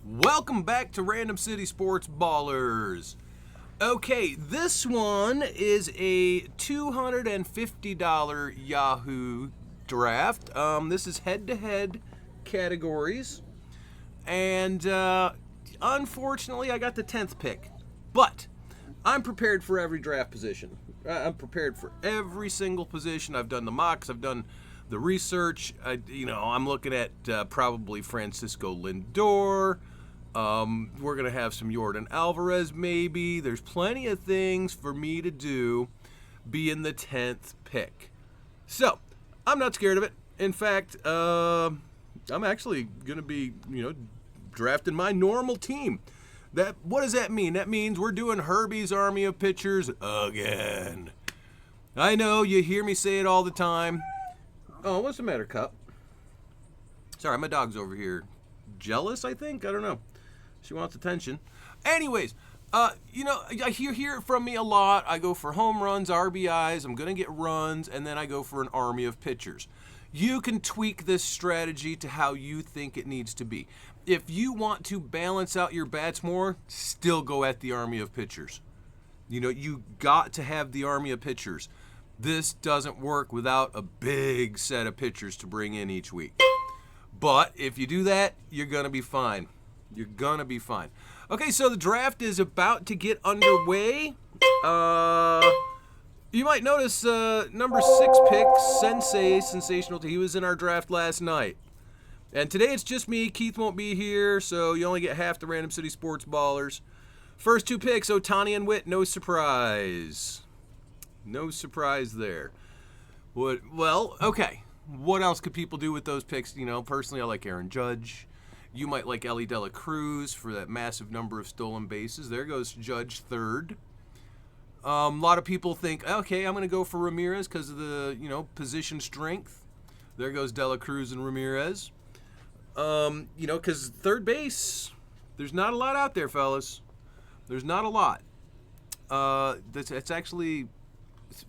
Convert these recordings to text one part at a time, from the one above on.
Welcome back to Random City Sports Ballers. Okay, this one is a $250 Yahoo draft. This is head-to-head categories. And unfortunately, I got the 10th pick. But I'm prepared for every draft position. I'm prepared for every single position. I've done the mocks. I've done the research. I'm looking at probably Francisco Lindor. We're going to have some Jordan Alvarez maybe. There's plenty of things for me to do being the 10th pick. So, I'm not scared of it. In fact, I'm actually going to be, drafting my normal team. What does that mean? That means we're doing Herbie's Army of Pitchers again. I know, you hear me say it all the time. Oh, what's the matter, Cup? Sorry, my dog's over here. Jealous, I think? I don't know. She wants attention. Anyways, I hear it from me a lot. I go for home runs, RBIs. I'm going to get runs, and then I go for an army of pitchers. You can tweak this strategy to how you think it needs to be. If you want to balance out your bats more, still go at the army of pitchers. You got to have the army of pitchers. This doesn't work without a big set of pitchers to bring in each week. But if you do that, you're going to be fine. You're going to be fine. Okay, so the draft is about to get underway. You might notice number 6 pick, Sensational. He was in our draft last night. And today it's just me. Keith won't be here, so you only get half the Random City Sports Ballers. First 2 picks, Ohtani and Witt, no surprise. No surprise there. Okay. What else could people do with those picks? Personally, I like Aaron Judge. You might like Elly De La Cruz for that massive number of stolen bases. There goes Judge third. A lot of people think, okay, I'm going to go for Ramirez because of the, position strength. There goes De La Cruz and Ramirez. Because third base, there's not a lot out there, fellas. There's not a lot. It's actually...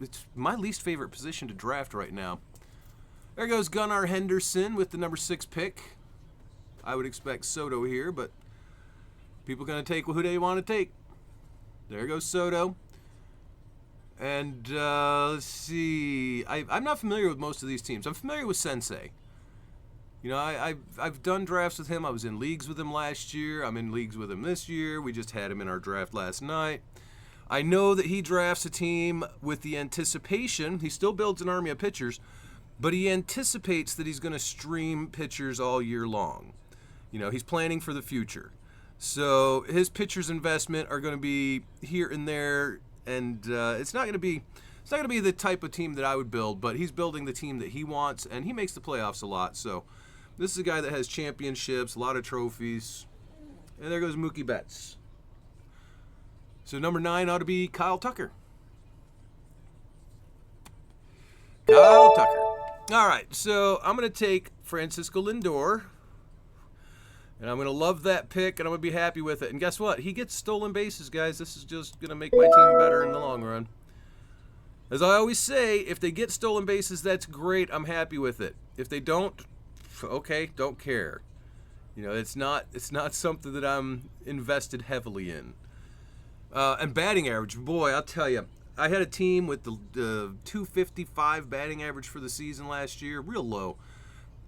It's my least favorite position to draft right now. There goes Gunnar Henderson with the number 6 pick. I would expect Soto here, but people are going to take who they want to take. There goes Soto. And let's see. I'm not familiar with most of these teams. I'm familiar with Sensei. I've done drafts with him. I was in leagues with him last year. I'm in leagues with him this year. We just had him in our draft last night. I know that he drafts a team with the anticipation. He still builds an army of pitchers, but he anticipates that he's going to stream pitchers all year long. He's planning for the future. So his pitchers' investment are going to be here and there, and it's not going to be the type of team that I would build, but he's building the team that he wants, and he makes the playoffs a lot. So this is a guy that has championships, a lot of trophies. And there goes Mookie Betts. So number 9 ought to be Kyle Tucker. Kyle Tucker. All right, so I'm going to take Francisco Lindor, and I'm going to love that pick, and I'm going to be happy with it. And guess what? He gets stolen bases, guys. This is just going to make my team better in the long run. As I always say, if they get stolen bases, that's great. I'm happy with it. If they don't, okay, don't care. It's not something that I'm invested heavily in. And batting average, boy, I'll tell you, I had a team with the 255 batting average for the season last year, real low.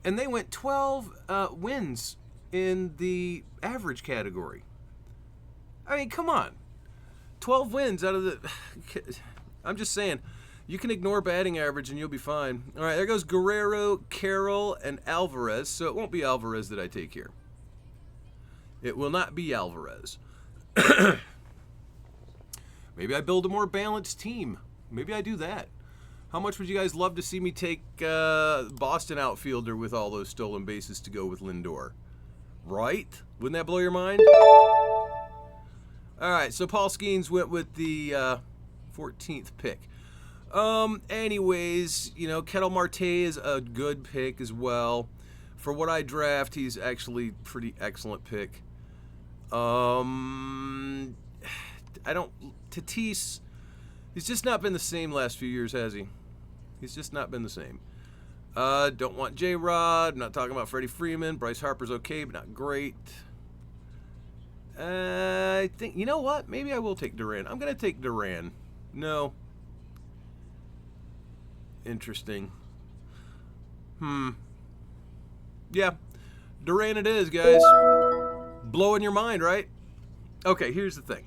And they went 12 wins in the average category. I mean, come on. 12 wins out of the... I'm just saying, you can ignore batting average and you'll be fine. All right, there goes Guerrero, Carroll, and Alvarez. So it won't be Alvarez that I take here. It will not be Alvarez. Maybe I build a more balanced team. Maybe I do that. How much would you guys love to see me take Boston outfielder with all those stolen bases to go with Lindor? Right? Wouldn't that blow your mind? All right, so Paul Skeens went with the 14th pick. Anyways, Ketel Marte is a good pick as well. For what I draft, he's actually pretty excellent pick. Tatis, he's just not been the same last few years, has he? He's just not been the same. Don't want J-Rod. I'm not talking about Freddie Freeman. Bryce Harper's okay, but not great. I think, you know what? Maybe I will take Duran. I'm going to take Duran. No. Interesting. Yeah. Duran it is, guys. Blowing your mind, right? Okay, here's the thing.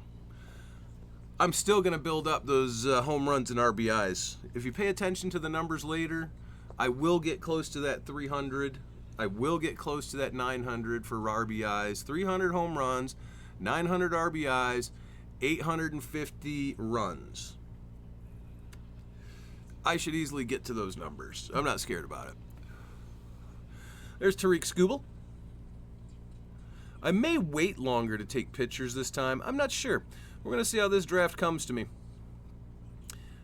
I'm still going to build up those home runs and RBIs. If you pay attention to the numbers later, I will get close to that 300. I will get close to that 900 for RBIs. 300 home runs, 900 RBIs, 850 runs. I should easily get to those numbers. I'm not scared about it. There's Tariq Skubal. I may wait longer to take pictures this time. I'm not sure. We're going to see how this draft comes to me.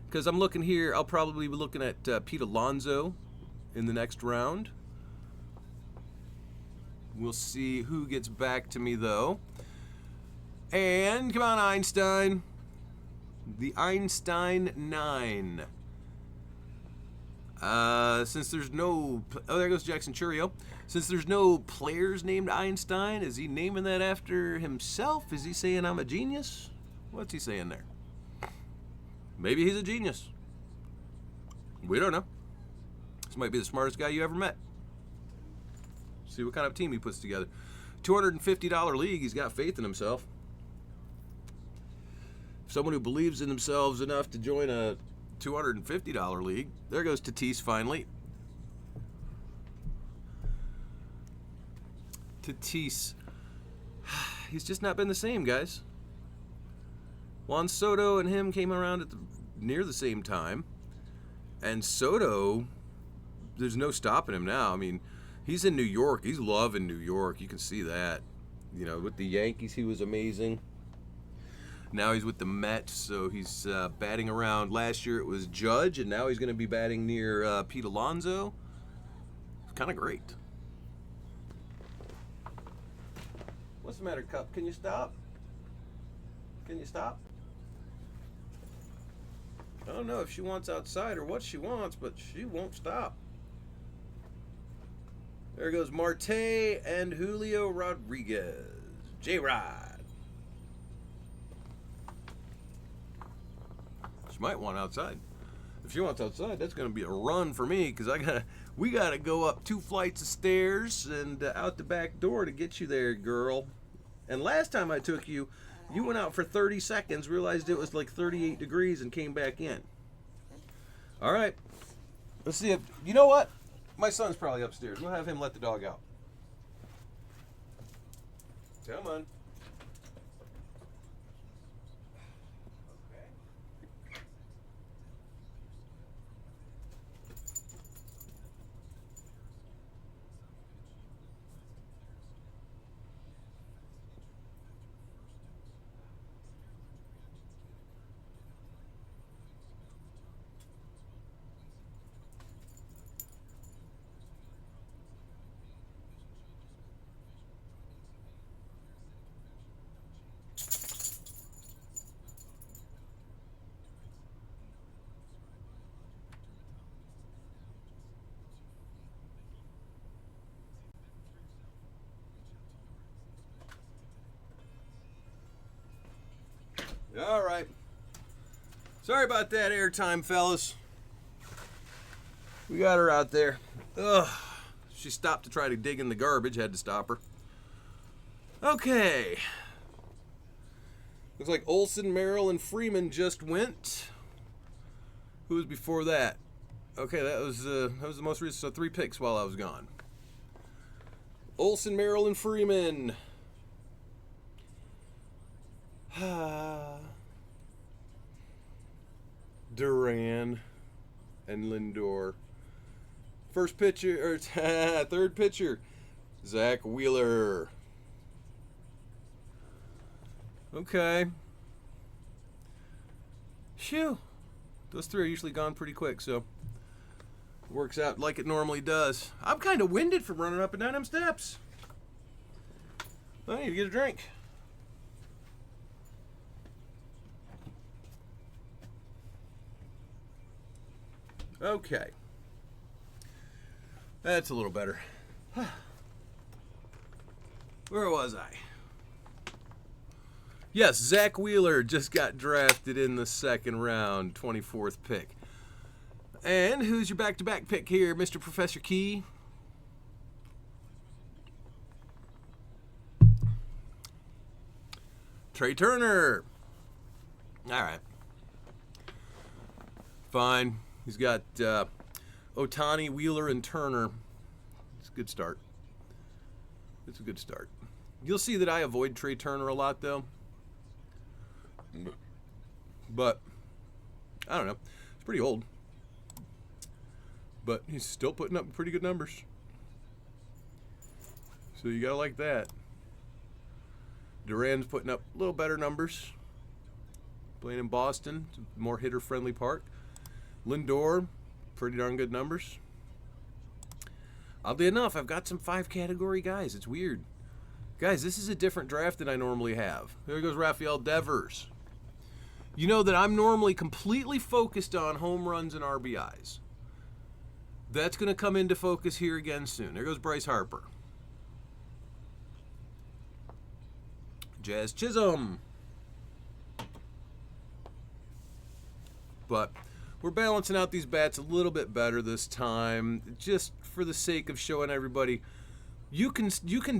Because I'm looking here, I'll probably be looking at Pete Alonso in the next round. We'll see who gets back to me, though. And, come on, Einstein. The Einstein 9. Since there's no... Oh, there goes Jackson Churio. Since there's no players named Einstein, is he naming that after himself? Is he saying I'm a genius? What's he saying there? Maybe he's a genius. We don't know. This might be the smartest guy you ever met. See what kind of team he puts together. $250 league, he's got faith in himself. Someone who believes in themselves enough to join a $250 league. There goes Tatis finally. Tatis. He's just not been the same, guys. Juan Soto and him came around at near the same time. And Soto, there's no stopping him now. I mean, he's in New York. He's loving New York. You can see that. You know, with the Yankees, he was amazing. Now he's with the Mets, so he's batting around. Last year it was Judge, and now he's going to be batting near Pete Alonso. It's kind of great. What's the matter, Cup? Can you stop? Can you stop? I don't know if she wants outside or what she wants, but she won't stop. There goes Marte and Julio Rodriguez. J-Rod. She might want outside. If she wants outside, that's going to be a run for me because we gotta go up 2 flights of stairs and out the back door to get you there, girl. And last time I took you, you went out for 30 seconds, realized it was like 38 degrees, and came back in. All right. Let's see if... You know what? My son's probably upstairs. We'll have him let the dog out. Come on. All right. Sorry about that airtime, fellas. We got her out there. Ugh. She stopped to try to dig in the garbage. Had to stop her. Okay. Looks like Olsen, Merrill, and Freeman just went. Who was before that? Okay, that was the most recent. So 3 picks while I was gone. Olsen, Merrill, and Freeman. Duran and Lindor. First pitcher, or third pitcher, Zach Wheeler. Okay. Phew. Those 3 are usually gone pretty quick, so it works out like it normally does. I'm kind of winded from running up and down them steps. I need to get a drink. Okay. That's a little better. Where was I? Yes, Zach Wheeler just got drafted in the second round, 24th pick. And who's your back-to-back pick here, Mr. Professor Key? Trey Turner. All right. Fine. He's got Ohtani, Wheeler, and Turner. It's a good start. It's a good start. You'll see that I avoid Trey Turner a lot, though. But, I don't know. He's pretty old. But he's still putting up pretty good numbers. So you gotta like that. Duran's putting up a little better numbers. Playing in Boston, more hitter-friendly park. Lindor, pretty darn good numbers. Oddly enough, I've got some 5-category guys. It's weird. Guys, this is a different draft than I normally have. There goes Rafael Devers. You know that I'm normally completely focused on home runs and RBIs. That's going to come into focus here again soon. There goes Bryce Harper. Jazz Chisholm. But we're balancing out these bats a little bit better this time, just for the sake of showing everybody you can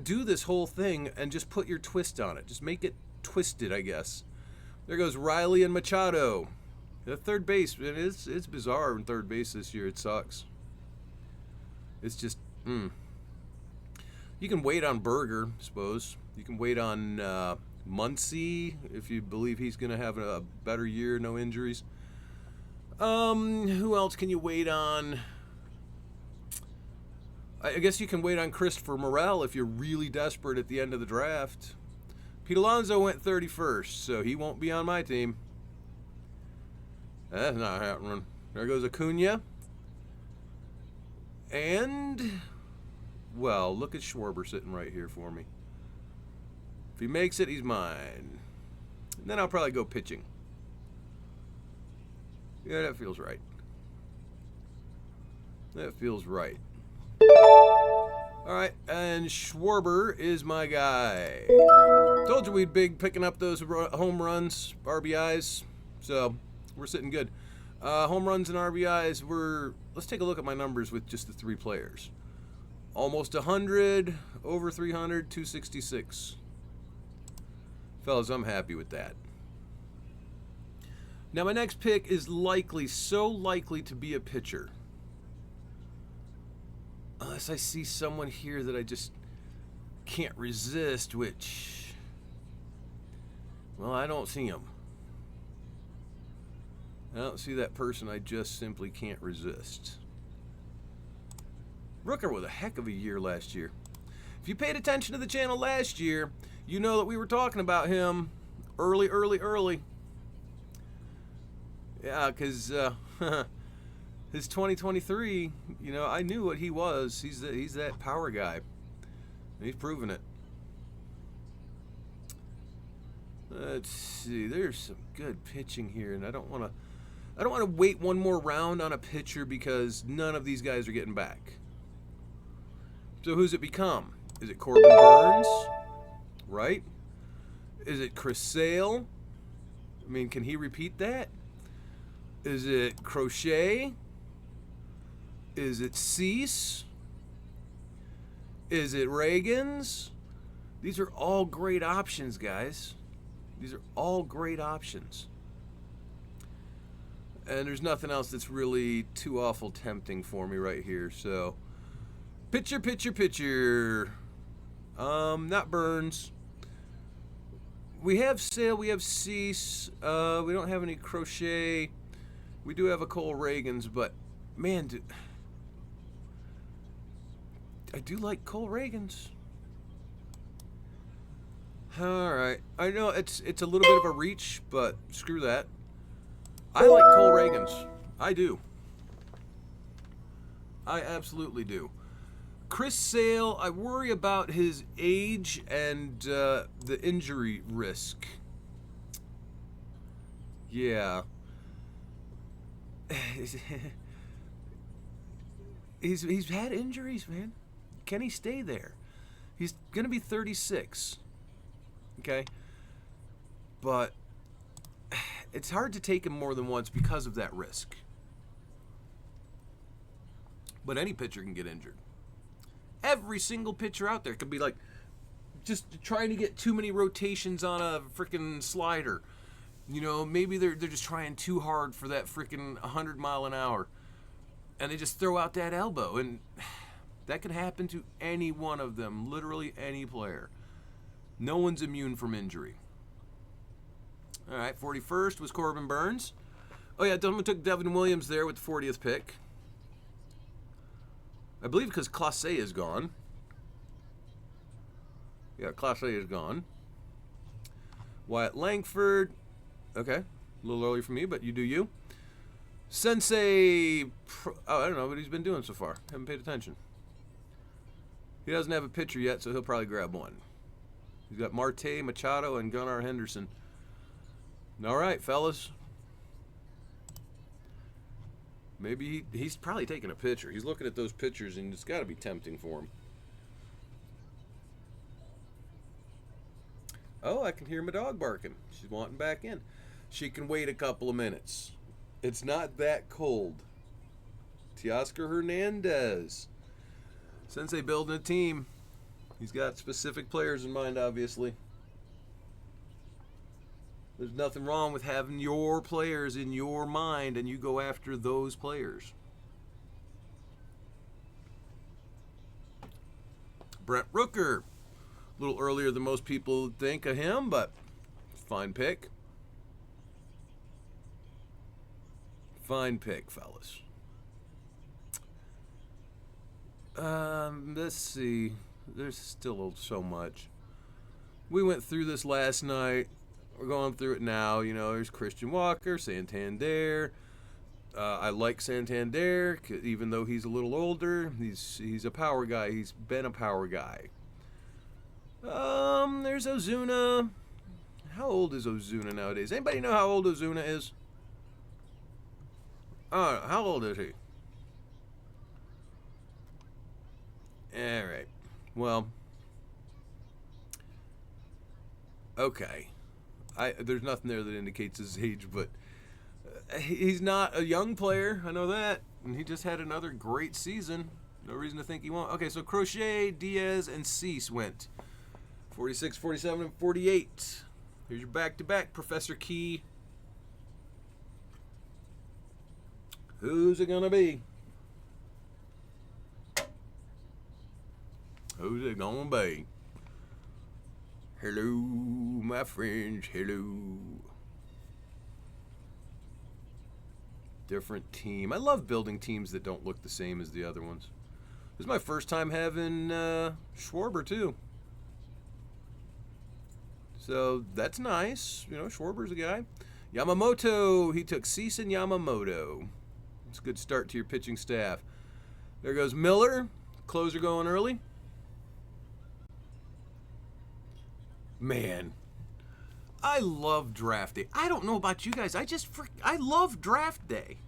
do this whole thing and just put your twist on it. Just make it twisted, I guess. There goes Riley and Machado. The third base, it's bizarre in third base this year. It sucks. It's just, You can wait on Berger, I suppose. You can wait on Muncy if you believe he's going to have a better year, no injuries. Who else can you wait on? I guess you can wait on Christopher Morel if you're really desperate at the end of the draft. Pete Alonso went 31st, so he won't be on my team. That's not happening. There goes Acuna. And, well, look at Schwarber sitting right here for me. If he makes it, he's mine. And then I'll probably go pitching. Yeah, that feels right. That feels right. All right, and Schwarber is my guy. Told you we'd be picking up those home runs, RBIs, so we're sitting good. Home runs and RBIs, let's take a look at my numbers with just the 3 players. Almost 100, over 300, 266. Fellas, I'm happy with that. Now, my next pick is so likely to be a pitcher. Unless I see someone here that I just can't resist, which, well, I don't see him. I don't see that person I just simply can't resist. Rooker with a heck of a year last year. If you paid attention to the channel last year, you know that we were talking about him early. Yeah, because his 2023, I knew what he was. He's that power guy. And he's proven it. Let's see. There's some good pitching here, and I don't want to wait one more round on a pitcher because none of these guys are getting back. So who's it become? Is it Corbin Burns? Right? Is it Chris Sale? I mean, can he repeat that? Is it Crochet? Is it Cease? Is it Reagans? These are all great options, guys. These are all great options. And there's nothing else that's really too awful tempting for me right here. So, pitcher. Not Burns. We have Sale, we have Cease. We don't have any Crochet. We do have a Cole Reagans, but man, I do like Cole Reagans. All right, I know it's a little bit of a reach, but screw that. I like Cole Reagans. I do. I absolutely do. Chris Sale, I worry about his age and the injury risk. Yeah. He's had injuries, man. Can he stay there? He's going to be 36. Okay? but it's hard to take him more than once because of that risk. But any pitcher can get injured. Every single pitcher out there could be like just trying to get too many rotations on a freaking slider. You know, maybe they're just trying too hard for that freaking 100 mile an hour, and they just throw out that elbow, and that could happen to any one of them, literally any player. No one's immune from injury. All right, 41st was Corbin Burns. Oh yeah, Dunman took Devin Williams there with the 40th pick. I believe because Clase is gone. Yeah, Clase is gone. Wyatt Langford. Okay, a little early for me, but you do you. Sensei. I don't know what he's been doing so far. Haven't paid attention. He doesn't have a pitcher yet, so he'll probably grab one. He's got Marte, Machado, and Gunnar Henderson. All right, fellas. Maybe he's probably taking a pitcher. He's looking at those pitchers, and it's got to be tempting for him. Oh, I can hear my dog barking. She's wanting back in. She can wait a couple of minutes. It's not that cold. Teoscar Hernandez. Sensei building a team. He's got specific players in mind, obviously. There's nothing wrong with having your players in your mind and you go after those players. Brent Rooker. A little earlier than most people think of him, but fine pick. Fine pick, fellas. Let's see. There's still so much. We went through this last night. We're going through it now. You know, there's Christian Walker, Santander. I like Santander, even though he's a little older. He's a power guy. He's been a power guy. There's Ozuna. How old is Ozuna nowadays? Anybody know how old Ozuna is? How old is he? All right. Well, okay. There's nothing there that indicates his age, but he's not a young player. I know that. And he just had another great season. No reason to think he won't. Okay, so Crochet, Diaz, and Cease went. 46, 47, and 48. Here's your back-to-back, Professor Key. Who's it going to be? Who's it going to be? Hello, my friends. Hello. Different team. I love building teams that don't look the same as the other ones. This is my first time having Schwarber, too. So that's nice. You know, Schwarber's a guy. Yamamoto. He took Cease and Yamamoto. It's a good start to your pitching staff. There goes Miller. Closer going early. Man, I love draft day. I don't know about you guys. I love draft day.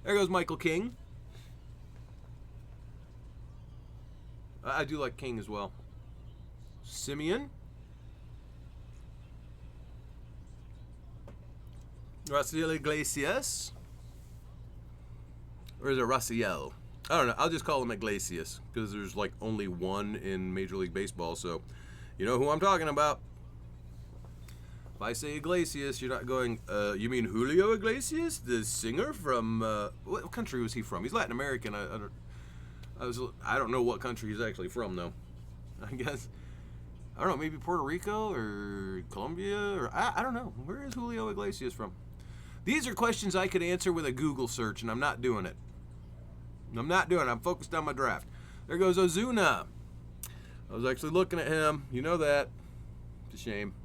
There goes Michael King. I do like King as well. Simeon. Raciel Iglesias. Or is it Raciel? I don't know. I'll just call him Iglesias because there's like only one in Major League Baseball, so you know who I'm talking about. If I say Iglesias, you're not going, you mean Julio Iglesias, the singer from, what country was he from? He's Latin American. I don't know what country he's actually from, though. I guess, I don't know, maybe Puerto Rico or Colombia, or I don't know. Where is Julio Iglesias from? These are questions I could answer with a Google search, and I'm not doing it. I'm focused on my draft. There goes Ozuna. I was actually looking at him. You know that. It's a shame.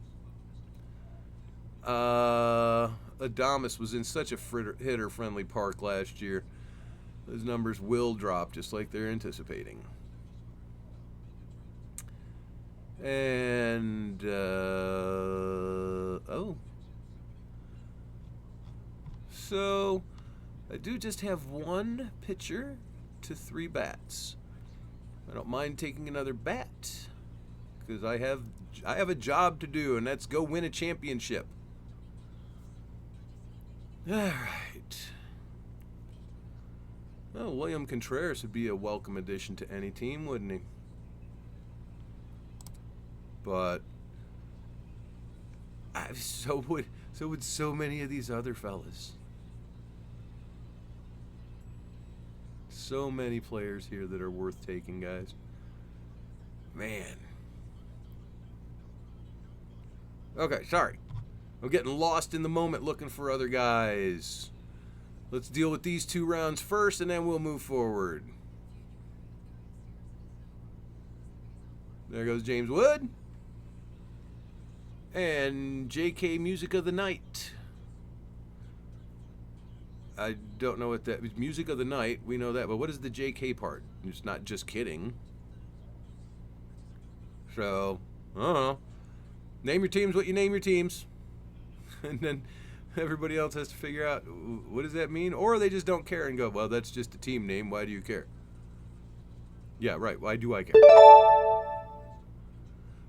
Adames was in such a hitter-friendly park last year. Those numbers will drop just like they're anticipating. And, oh. So, I do just have one pitcher to 3 bats. I don't mind taking another bat because I have a job to do, and that's go win a championship. All right. Well, William Contreras would be a welcome addition to any team, wouldn't he? But so would so many of these other fellas. So many players here that are worth taking, guys. Man. Okay, sorry. I'm getting lost in the moment looking for other guys. Let's deal with these 2 rounds first, and then we'll move forward. There goes James Wood. And JK Music of the Night. I don't know what that is. Music of the Night, we know that, but what is the JK part? It's not just kidding. So, I don't know. Name your teams what you name your teams. And then everybody else has to figure out what does that mean, or they just don't care and go, well, that's just a team name, why do you care? Yeah, right, why do I care?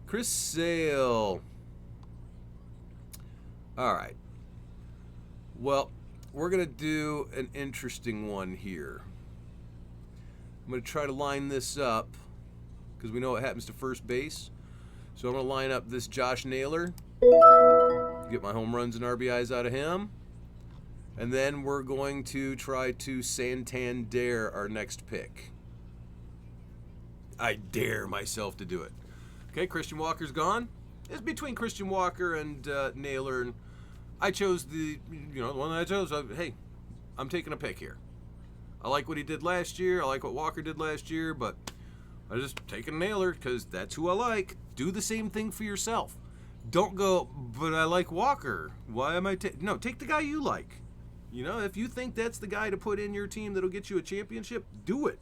Chris Sale. All right, well, we're gonna do an interesting one here. I'm gonna try to line this up because we know what happens to first base. So I'm gonna line up this Josh Naylor, get my home runs and RBIs out of him. And then we're going to try to Santander our next pick. I dare myself to do it. Okay, Christian Walker's gone. It's between Christian Walker and Naylor. And I chose the one that I chose. Hey, I'm taking a pick here. I like what he did last year. I like what Walker did last year. But I just taking Naylor because that's who I like. Do the same thing for yourself. Don't go, but I like Walker. Why am I no, take the guy you like. You know, if you think that's the guy to put in your team that'll get you a championship, do it.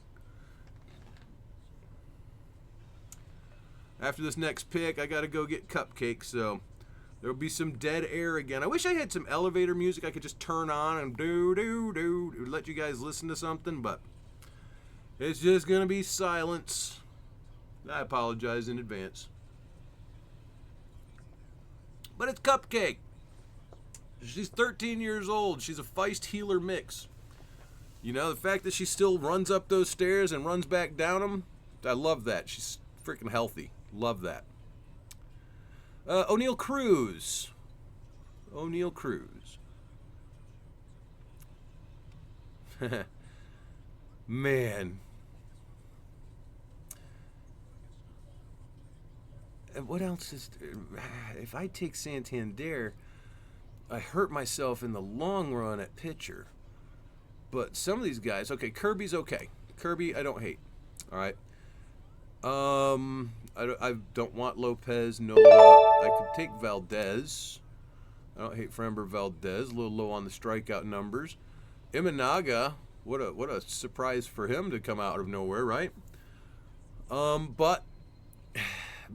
After this next pick, I got to go get Cupcake, so there'll be some dead air again. I wish I had some elevator music I could just turn on and do, let you guys listen to something, but it's just going to be silence. I apologize in advance. But it's Cupcake. She's 13 years old. She's a Feist healer mix. You know, the fact that she still runs up those stairs and runs back down them, I love that. She's freaking healthy. Love that. O'Neal Cruz. O'Neal Cruz. Man. And what else is... If I take Santander, I hurt myself in the long run at pitcher. But some of these guys... Okay, Kirby's okay. Kirby, I don't hate. All right. I don't want Lopez, Nola. I could take Valdez. I don't hate Framber Valdez. A little low on the strikeout numbers. Imanaga, what a surprise for him to come out of nowhere, right? But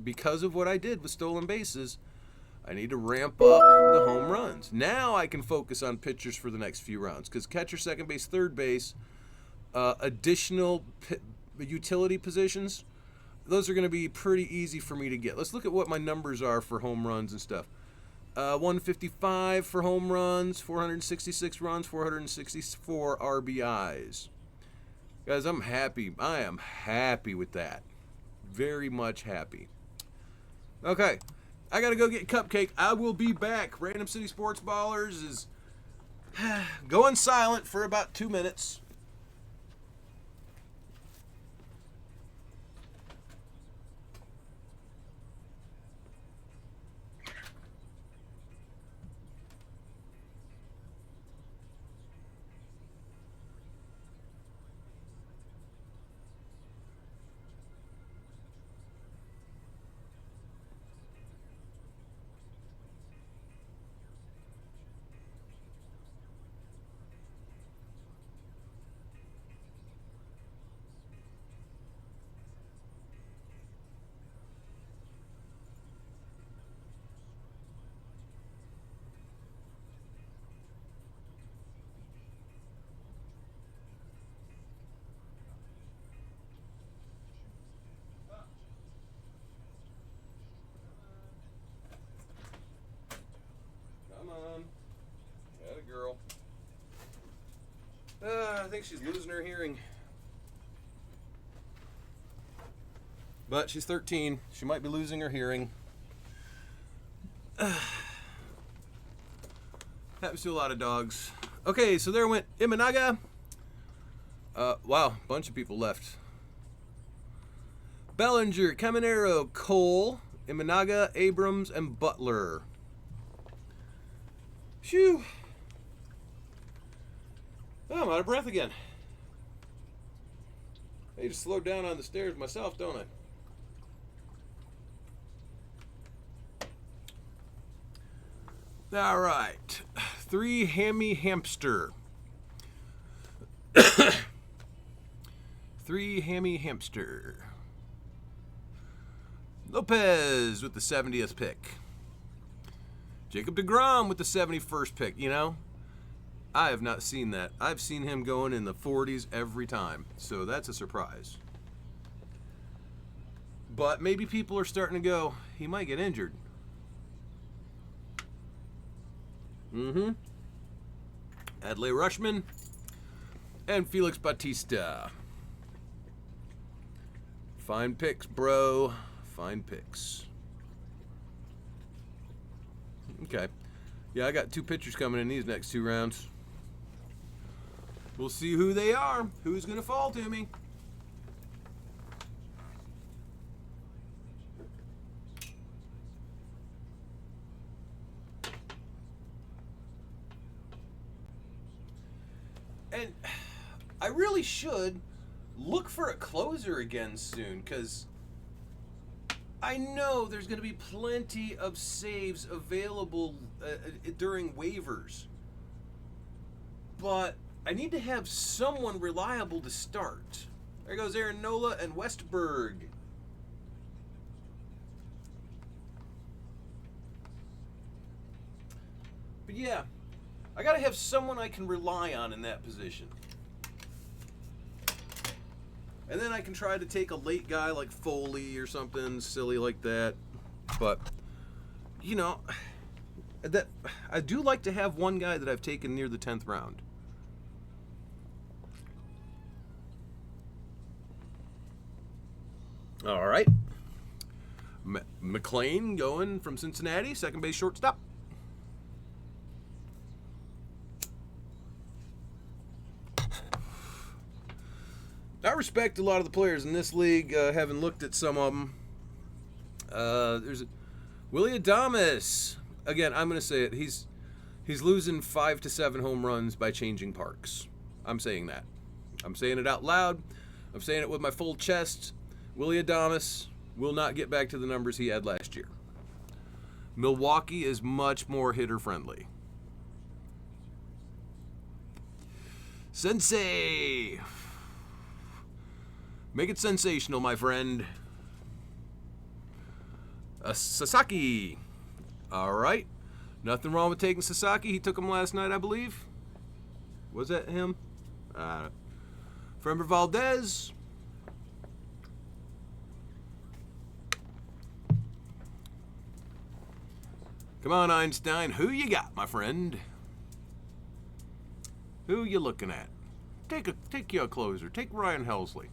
because of what I did with stolen bases, I need to ramp up the home runs. Now I can focus on pitchers for the next few rounds because catcher, second base, third base, additional utility positions, those are going to be pretty easy for me to get. Let's look at what my numbers are for home runs and stuff. 155 for home runs, 466 runs, 464 RBIs. Guys, I'm happy. I am happy with that. Very much happy. Okay, I got to go get Cupcake. I will be back. Random City Sports Ballers is going silent for about 2 minutes. think she's losing her hearing. But she's 13. She might be losing her hearing. Happens to a lot of dogs. Okay, so there went Imanaga. Wow, bunch of people left. Bellinger, Caminero, Cole, Imanaga, Abrams, and Butler. Phew. Oh, I'm out of breath again. I need to slow down on the stairs myself, don't I? All right. 3 Hammy Hamster. 3 Hammy Hamster. Lopez with the 70th pick. Jacob deGrom with the 71st pick. You know, I have not seen that. I've seen him going in the 40s every time. So that's a surprise. But maybe people are starting to go, he might get injured. Adley Rushman and Felix Bautista. Fine picks, bro. Fine picks. Okay. Yeah, I got 2 pitchers coming in these next 2 rounds. We'll see who they are. Who's going to fall to me. And I really should look for a closer again soon, because I know there's going to be plenty of saves available during waivers. But I need to have someone reliable to start. There goes Aaron Nola and Westberg. But yeah, I got to have someone I can rely on in that position. And then I can try to take a late guy like Foley or something silly like that. But, you know, that I do like to have one guy that I've taken near the 10th round. All right. McLean going from Cincinnati, second base shortstop. I respect a lot of the players in this league, having looked at some of them. There's Willy Adames. Again, I'm going to say it. He's losing 5 to 7 home runs by changing parks. I'm saying that. I'm saying it out loud. I'm saying it with my full chest. Willy Adames will not get back to the numbers he had last year. Milwaukee is much more hitter-friendly. Sensei! Make it sensational, my friend. Sasaki. All right. Nothing wrong with taking Sasaki. He took him last night, I believe. Was that him? Framber Valdez. Come on, Einstein. Who you got, my friend? Who you looking at? Take your closer. Take Ryan Helsley.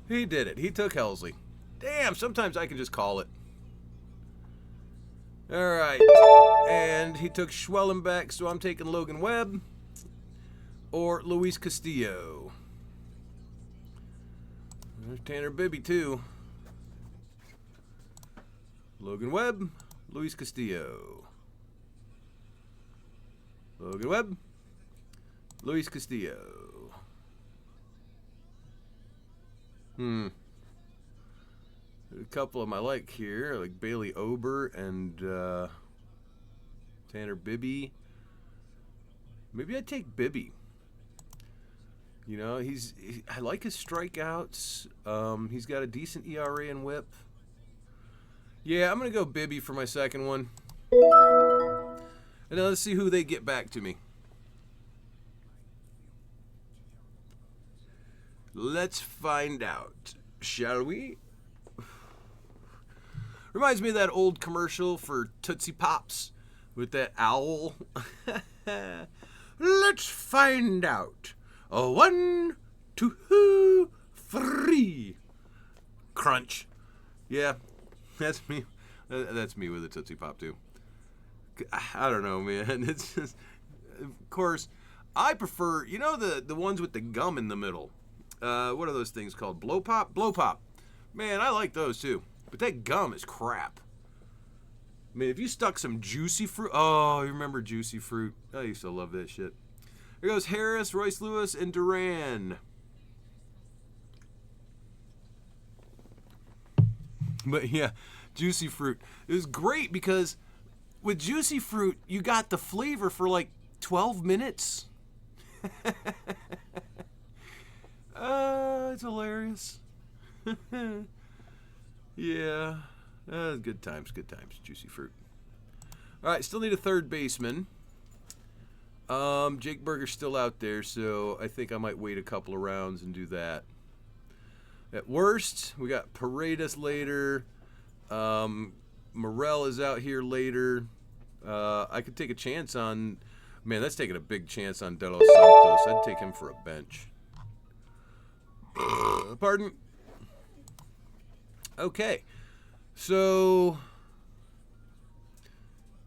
He did it. He took Helsley. Damn, sometimes I can just call it. All right. And he took Schwellenbeck, so I'm taking Logan Webb or Luis Castillo. There's Tanner Bibby, too. Logan Webb, Luis Castillo. Logan Webb, Luis Castillo. There's a couple of them I like here, like Bailey Ober and Tanner Bibby. Maybe I'd take Bibby. You know, I like his strikeouts. He's got a decent ERA and WHIP. Yeah, I'm going to go Bibby for my second one. And now let's see who they get back to me. Let's find out, shall we? Reminds me of that old commercial for Tootsie Pops with that owl. Let's find out. 1, 2, 3. Crunch. Yeah, that's me. That's me with a Tootsie Pop too. I don't know, man. It's just, of course, I prefer, you know, the ones with the gum in the middle. What are those things called? Blow Pop? Blow Pop. Man, I like those too. But that gum is crap. I mean, if you stuck some Juicy Fruit. Oh, you remember Juicy Fruit? I used to love that shit. Here goes Harris, Royce Lewis, and Duran. But yeah, Juicy Fruit. It was great because with Juicy Fruit, you got the flavor for like 12 minutes. It's hilarious. Yeah. Good times, Juicy Fruit. All right, still need a third baseman. Jake Burger's still out there, so I think I might wait a couple of rounds and do that. At worst, we got Paredes later. Morel is out here later. I could take a chance on... Man, that's taking a big chance on De Los Santos. I'd take him for a bench. Pardon? Okay. So...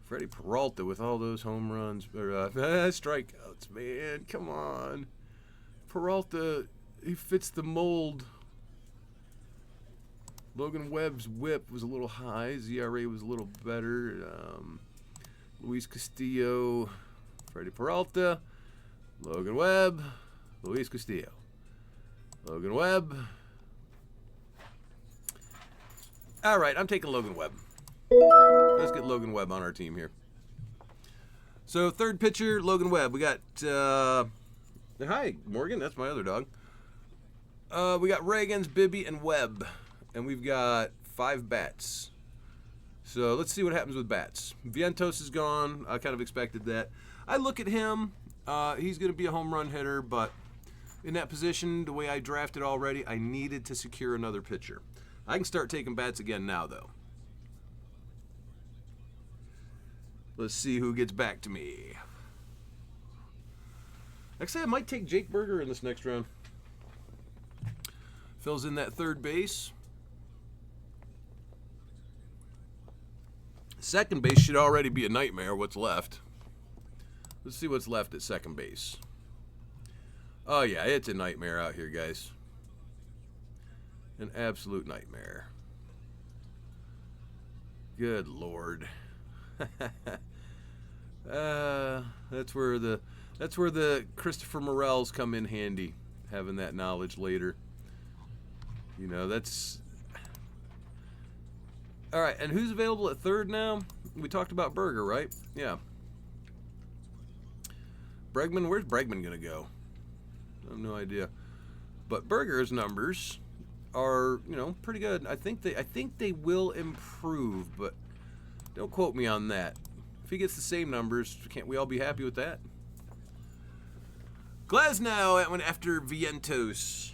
Freddie Peralta with all those home runs. Or, strikeouts, man. Come on. Peralta, he fits the mold. Logan Webb's whip was a little high. ZRA was a little better. Luis Castillo, Freddie Peralta, Logan Webb, Luis Castillo. Logan Webb. All right, I'm taking Logan Webb. Let's get Logan Webb on our team here. So, third pitcher, Logan Webb. We got, hi, Morgan. That's my other dog. We got Reagans, Bibby, and Webb. And we've got 5 bats. So, let's see what happens with bats. Vientos is gone. I kind of expected that. I look at him. He's going to be a home run hitter, but in that position, the way I drafted already, I needed to secure another pitcher. I can start taking bats again now, though. Let's see who gets back to me. Actually, I might take Jake Burger in this next round. Fills in that third base. Second base should already be a nightmare, what's left. Let's see what's left at second base. Oh, yeah, it's a nightmare out here, guys. An absolute nightmare. Good Lord. That's where the Christopher Morels come in handy, having that knowledge later. You know, that's... All right, and who's available at third now? We talked about Burger, right? Yeah. Bregman, where's Bregman gonna go? I have no idea. But Burger's numbers are, you know, pretty good. I think they will improve, but don't quote me on that. If he gets the same numbers, can't we all be happy with that? Glasnow went after Vientos.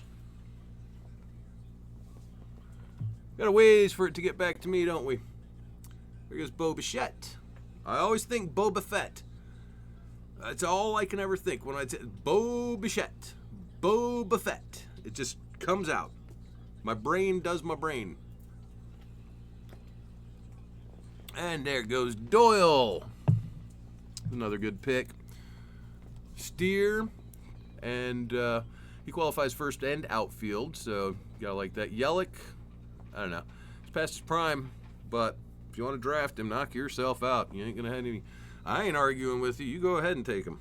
Got a ways for it to get back to me, don't we? There goes Bo Bichette. I always think Boba Fett. That's all I can ever think when I say Bo Bichette. Boba Fett. It just comes out. My brain does my brain. And there goes Doyle. Another good pick. Steer. And he qualifies first and outfield, so you gotta like that. Yelich, I don't know. He's past his prime, but if you want to draft him, knock yourself out. You ain't gonna have any. I ain't arguing with you. You go ahead and take him.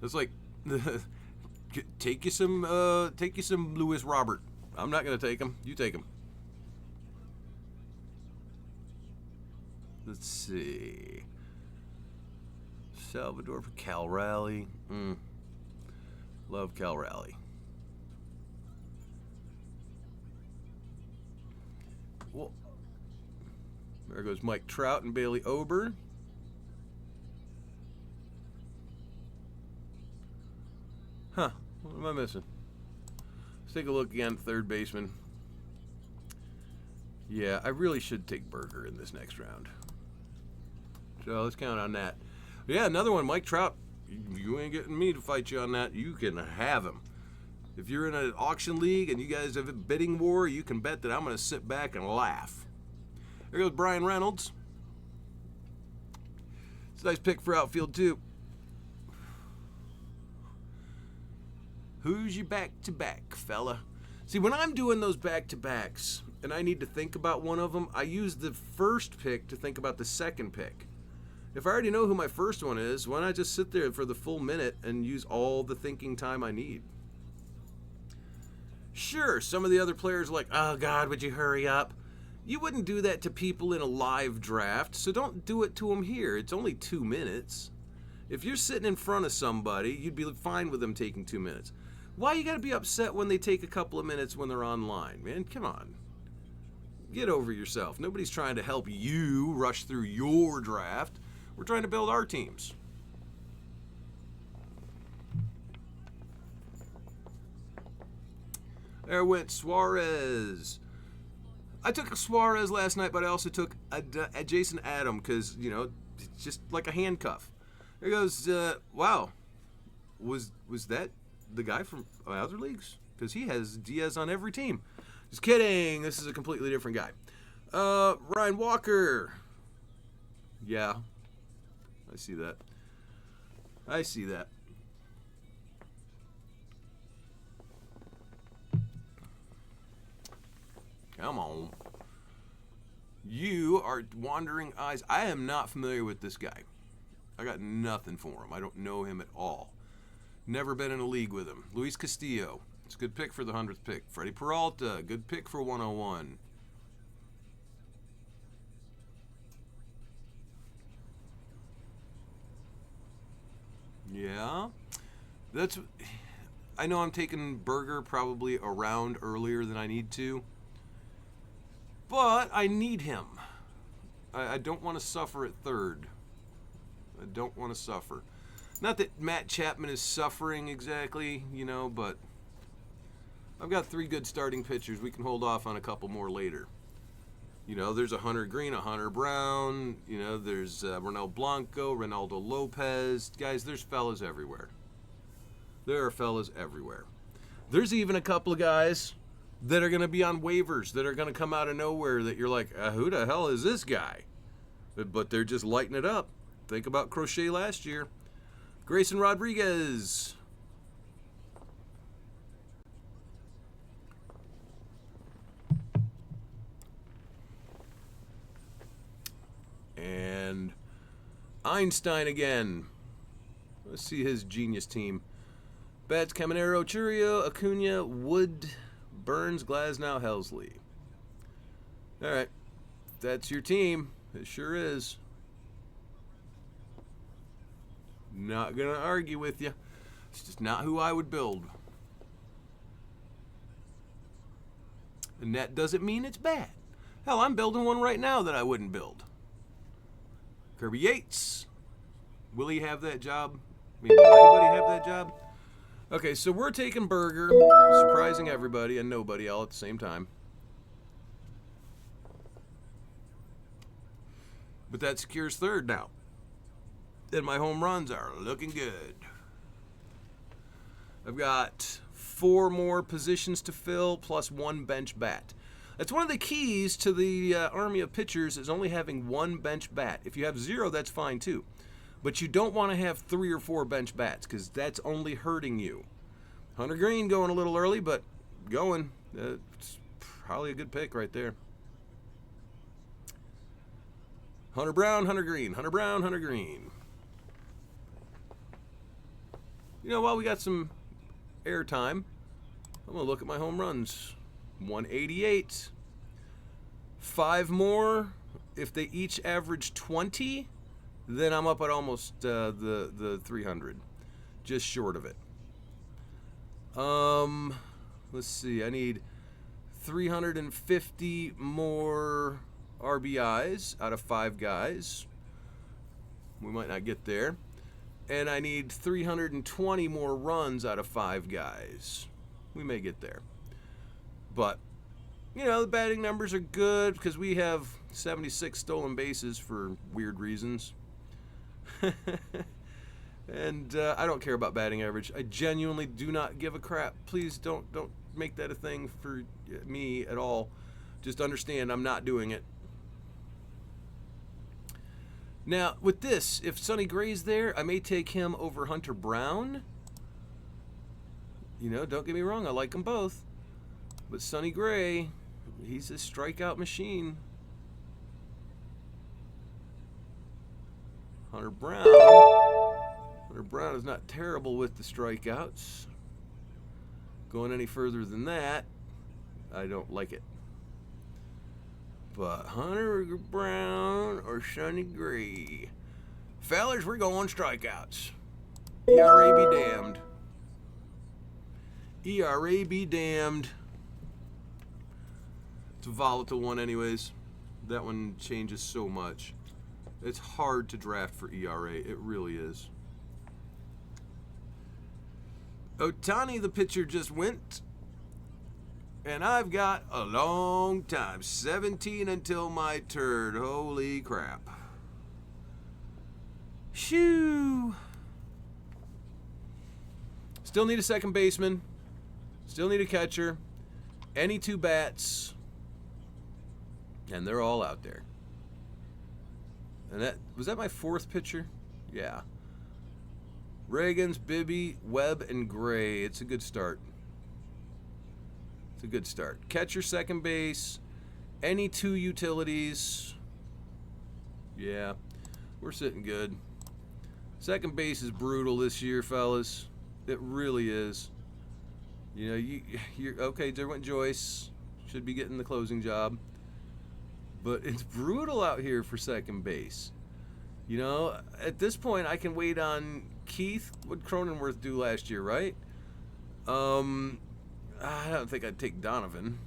It's like take you some Lewis Robert. I'm not gonna take him. You take him. Let's see. Salvador for Cal Raleigh. Love Cal Raleigh. Well, there goes Mike Trout and Bailey Ober. Huh. What am I missing? Let's take a look again at third baseman. Yeah, I really should take Burger in this next round. So let's count on that. Yeah, another one, Mike Trout. You ain't getting me to fight you on that. You can have him. If you're in an auction league and you guys have a bidding war, you can bet that I'm going to sit back and laugh. There goes Brian Reynolds. It's a nice pick for outfield, too. Who's your back-to-back, fella? See, when I'm doing those back-to-backs and I need to think about one of them, I use the first pick to think about the second pick. If I already know who my first one is, why not just sit there for the full minute and use all the thinking time I need? Sure, some of the other players are like, oh God, would you hurry up? You wouldn't do that to people in a live draft, so don't do it to them here. It's only 2 minutes. If you're sitting in front of somebody, you'd be fine with them taking 2 minutes. Why you gotta be upset when they take a couple of minutes when they're online, man? Come on. Get over yourself. Nobody's trying to help you rush through your draft. We're trying to build our teams. There went Suarez. I took a Suarez last night, but I also took a Jason Adam because, you know, it's just like a handcuff. There goes, wow. Was that the guy from other leagues? Because he has Diaz on every team. Just kidding. This is a completely different guy. Ryan Walker. Yeah. I see that. I see that. Come on. You are Wandering Eyes. I am not familiar with this guy. I got nothing for him. I don't know him at all. Never been in a league with him. Luis Castillo. It's a good pick for the 100th pick. Freddie Peralta. Good pick for 101. Yeah. That's... I know I'm taking Berger probably a round earlier than I need to. But I need him. I don't want to suffer at third. I don't want to suffer. Not that Matt Chapman is suffering exactly, you know, but I've got 3 good starting pitchers. We can hold off on a couple more later. You know, there's a Hunter Green, a Hunter Brown. You know, there's Ronel Blanco, Ronaldo Lopez. Guys, there's fellas everywhere. There are fellas everywhere. There's even a couple of guys that are going to be on waivers, that are going to come out of nowhere, that you're like, who the hell is this guy? But they're just lighting it up. Think about Crochet last year. Grayson Rodriguez. And Einstein again. Let's see his genius team. Betts, Caminero, Churio, Acuna, Wood, Burns, Glasnow, Helsley. All right. That's your team. It sure is. Not going to argue with you. It's just not who I would build. And that doesn't mean it's bad. Hell, I'm building one right now that I wouldn't build. Kirby Yates. Will he have that job? I mean, will anybody have that job? Okay, so we're taking Berger, surprising everybody and nobody all at the same time. But that secures third now. And my home runs are looking good. I've got 4 more positions to fill plus 1 bench bat. That's one of the keys to the army of pitchers is only having 1 bench bat. If you have 0, that's fine too. But you don't want to have 3 or 4 bench bats because that's only hurting you. Hunter Green going a little early, but going. It's probably a good pick right there. Hunter Brown, Hunter Green. Hunter Brown, Hunter Green. You know, while we got some airtime, I'm going to look at my home runs. 188. 5 more. If they each average 20, then I'm up at almost the 300. Just short of it. Let's see. I need 350 more RBIs out of 5 guys. We might not get there. And I need 320 more runs out of 5 guys. We may get there. But, you know, the batting numbers are good because we have 76 stolen bases for weird reasons. And I don't care about batting average. I genuinely do not give a crap. Please don't make that a thing for me at all. Just understand I'm not doing it. Now, with this, if Sonny Gray's there, I may take him over Hunter Brown. You know, don't get me wrong, I like them both. But Sonny Gray, he's a strikeout machine. Hunter Brown is not terrible with the strikeouts. Going any further than that, I don't like it. But Hunter Brown or Sonny Gray. Fellas, we're going strikeouts. ERA be damned. ERA be damned. It's a volatile one anyways. That one changes so much. It's hard to draft for ERA. It really is. Ohtani, the pitcher, just went. And I've got a long time. 17 until my turn. Holy crap. Shoo. Still need a second baseman. Still need a catcher. Any two bats. And they're all out there. And was that my fourth pitcher? Yeah. Reagans, Bibby, Webb, and Gray. It's a good start. It's a good start. Catcher, second base. Any two utilities. Yeah. We're sitting good. Second base is brutal this year, fellas. It really is. You know, you're okay, Derwin Joyce should be getting the closing job. But it's brutal out here for second base. You know, at this point, I can wait on Keith. What did Cronenworth do last year, right? I don't think I'd take Donovan.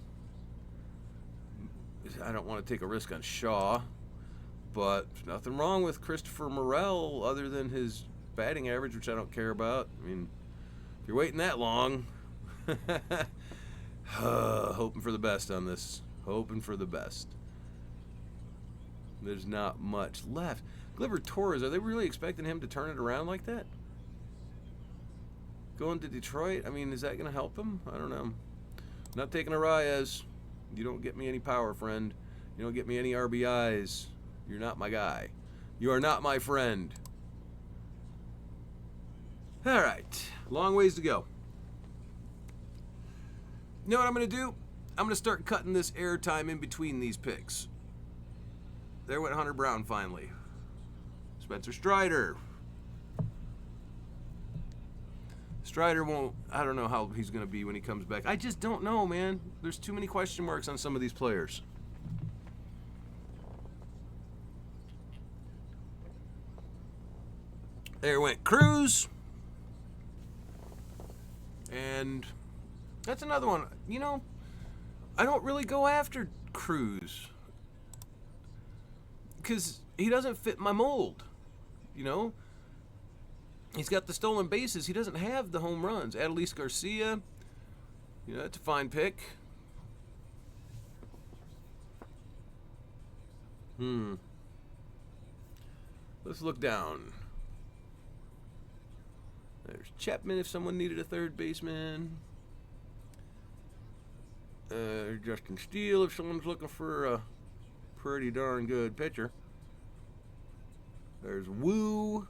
I don't want to take a risk on Shaw. But there's nothing wrong with Christopher Morel other than his batting average, which I don't care about. I mean, if you're waiting that long, hoping for the best on this. Hoping for the best. There's not much left. Gleyber Torres, are they really expecting him to turn it around like that? Going to Detroit? I mean, is that going to help him? I don't know. Not taking Arraez. You don't get me any power, friend. You don't get me any RBIs. You're not my guy. You are not my friend. All right. Long ways to go. You know what I'm going to do? I'm going to start cutting this airtime in between these picks. There went Hunter Brown finally. Spencer Strider. Strider won't, I don't know how he's going to be when he comes back. I just don't know, man. There's too many question marks on some of these players. There went Cruz. And that's another one. You know, I don't really go after Cruz because he doesn't fit my mold. You know, he's got the stolen bases. He doesn't have the home runs. Adolis Garcia, you know, that's a fine pick. Let's look down. There's Chapman if someone needed a third baseman. Justin Steele if someone's looking for a pretty darn good pitcher. There's Woo,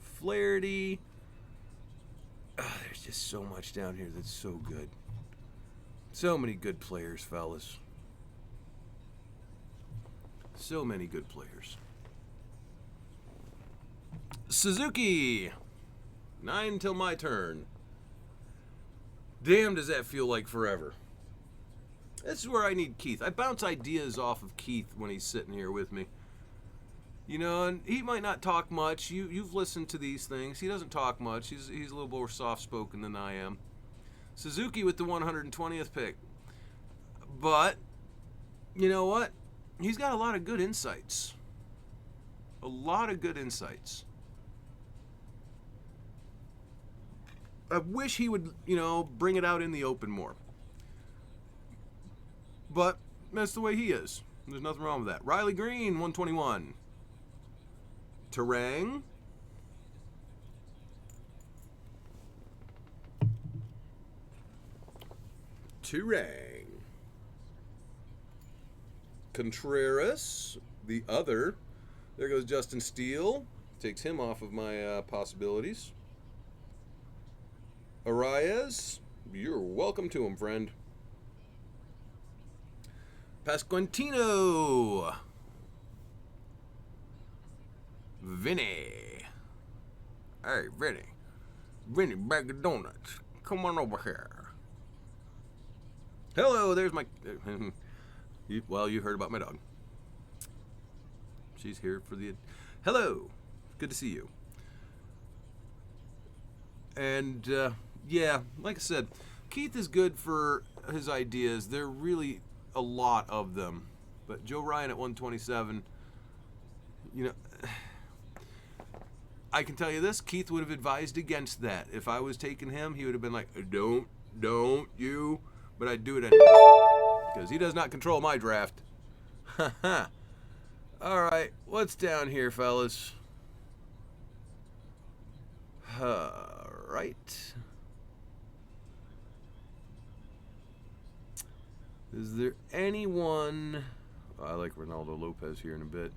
Flaherty. There's just so much down here that's so good. So many good players, fellas. So many good players. Suzuki. 9 till my turn. Damn, does that feel like forever. This is where I need Keith. I bounce ideas off of Keith when he's sitting here with me. You know, and he might not talk much. You've listened to these things. He doesn't talk much. He's a little more soft-spoken than I am. Suzuki with the 120th pick. But, you know what? He's got a lot of good insights. A lot of good insights. I wish he would, you know, bring it out in the open more. But that's the way he is. There's nothing wrong with that. Riley Green, 121. Terang, Turang. Contreras, the other. There goes Justin Steele. Takes him off of my possibilities. Arias, you're welcome to him, friend. Pasquantino. Vinny. Hey, Vinny. Vinny, bag of donuts. Come on over here. Hello, there's my... well, you heard about my dog. She's here for the... Hello. Good to see you. And, yeah, like I said, Keith is good for his ideas. There are really a lot of them. But Joe Ryan at 127, you know... I can tell you this, Keith would have advised against that. If I was taking him, he would have been like, don't you. But I'd do it anyways. Because he does not control my draft. Haha. Alright, what's down here, fellas? Alright. Is there anyone... Oh, I like Ronaldo Lopez here in a bit.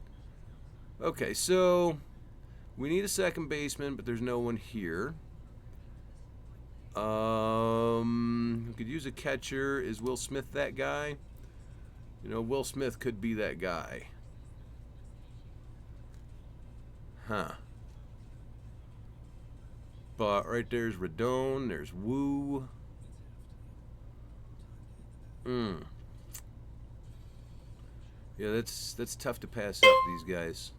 Okay, so... We need a second baseman, but there's no one here. We could use a catcher. Is Will Smith that guy? You know, Will Smith could be that guy. Huh. But right there's Rodon. There's Woo. Yeah, that's tough to pass up, these guys.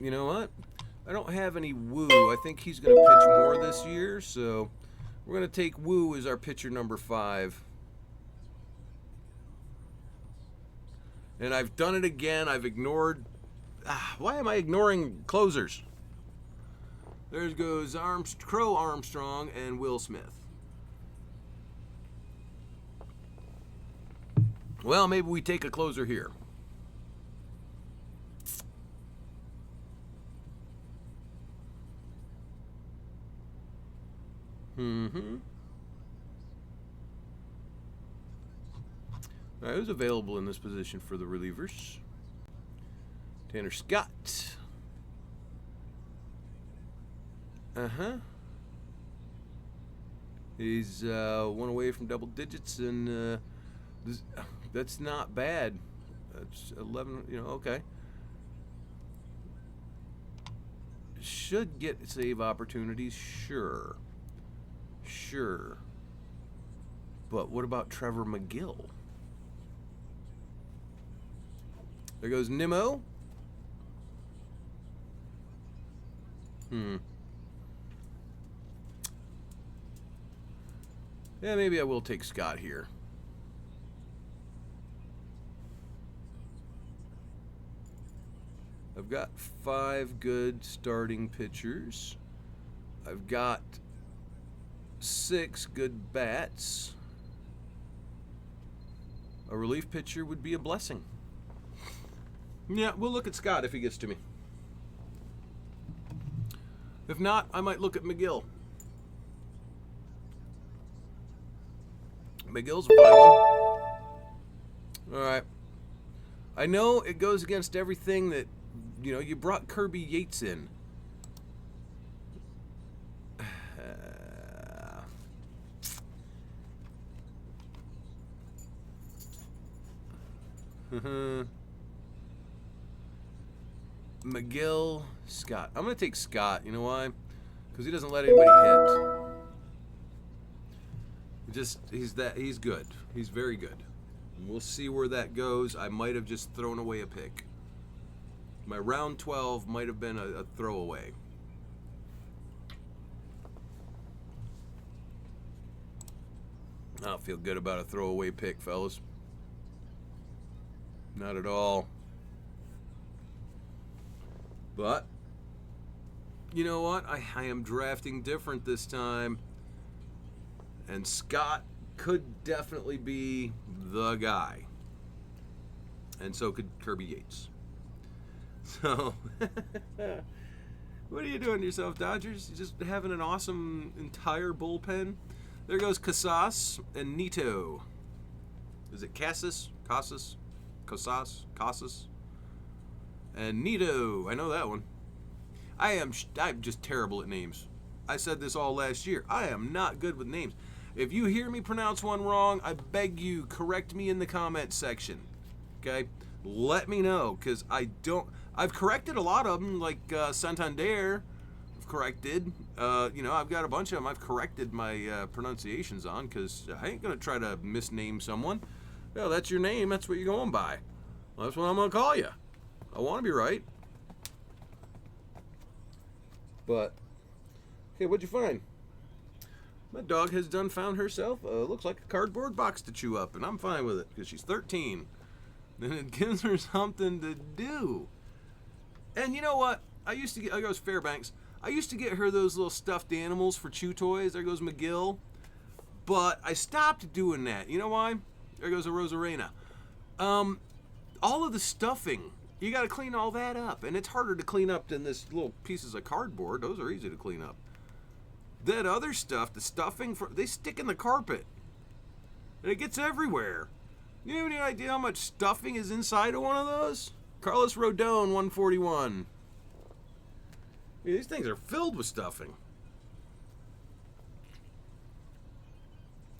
You know what? I don't have any Woo. I think he's going to pitch more this year, so we're going to take Woo as our pitcher number 5. And I've done it again. I've ignored... why am I ignoring closers? There goes Crow Armstrong and Will Smith. Well, maybe we take a closer here. All right, who's available in this position for the relievers? Tanner Scott. He's one away from double digits, and that's not bad. That's 11, you know, okay. Should get save opportunities, sure. Sure. But what about Trevor McGill? There goes Nimmo. Yeah, maybe I will take Scott here. I've got 5 good starting pitchers. I've got 6 good bats. A relief pitcher would be a blessing. Yeah, we'll look at Scott if he gets to me. If not, I might look at McGill. McGill's a fine one. All right. I know it goes against everything that, you know, you brought Kirby Yates in. McGill, Scott. I'm going to take Scott. You know why? Because he doesn't let anybody hit. He's good. He's very good. We'll see where that goes. I might have just thrown away a pick. My round 12 might have been a throwaway. I don't feel good about a throwaway pick, fellas. Not at all. But, you know what? I am drafting different this time. And Scott could definitely be the guy. And so could Kirby Yates. So, What are you doing to yourself, Dodgers? You just having an awesome entire bullpen. There goes Casas and Nito. Is it Casas? Casas? Casas? Casas? And Nito. I know that one. I'm just terrible at names. I said this all last year. I am not good with names. If you hear me pronounce one wrong, I beg you, correct me in the comments section. Okay? Let me know, because I've corrected a lot of them, like Santander. I've corrected. I've got a bunch of them I've corrected my pronunciations on, because I ain't going to try to misname someone. Well, that's your name. That's what you're going by. Well, that's what I'm going to call you. I want to be right. But, okay, what'd you find? My dog has found herself, looks like a cardboard box to chew up, and I'm fine with it, because she's 13. And it gives her something to do. And you know what? I goes Fairbanks. I used to get her those little stuffed animals for chew toys. There goes McGill. But I stopped doing that. You know why? There goes a Rosarena. All of the stuffing, you got to clean all that up. And it's harder to clean up than this little pieces of cardboard. Those are easy to clean up. That other stuff, the stuffing, they stick in the carpet. And it gets everywhere. You have any idea how much stuffing is inside of one of those? Carlos Rodon, 141. Yeah, these things are filled with stuffing.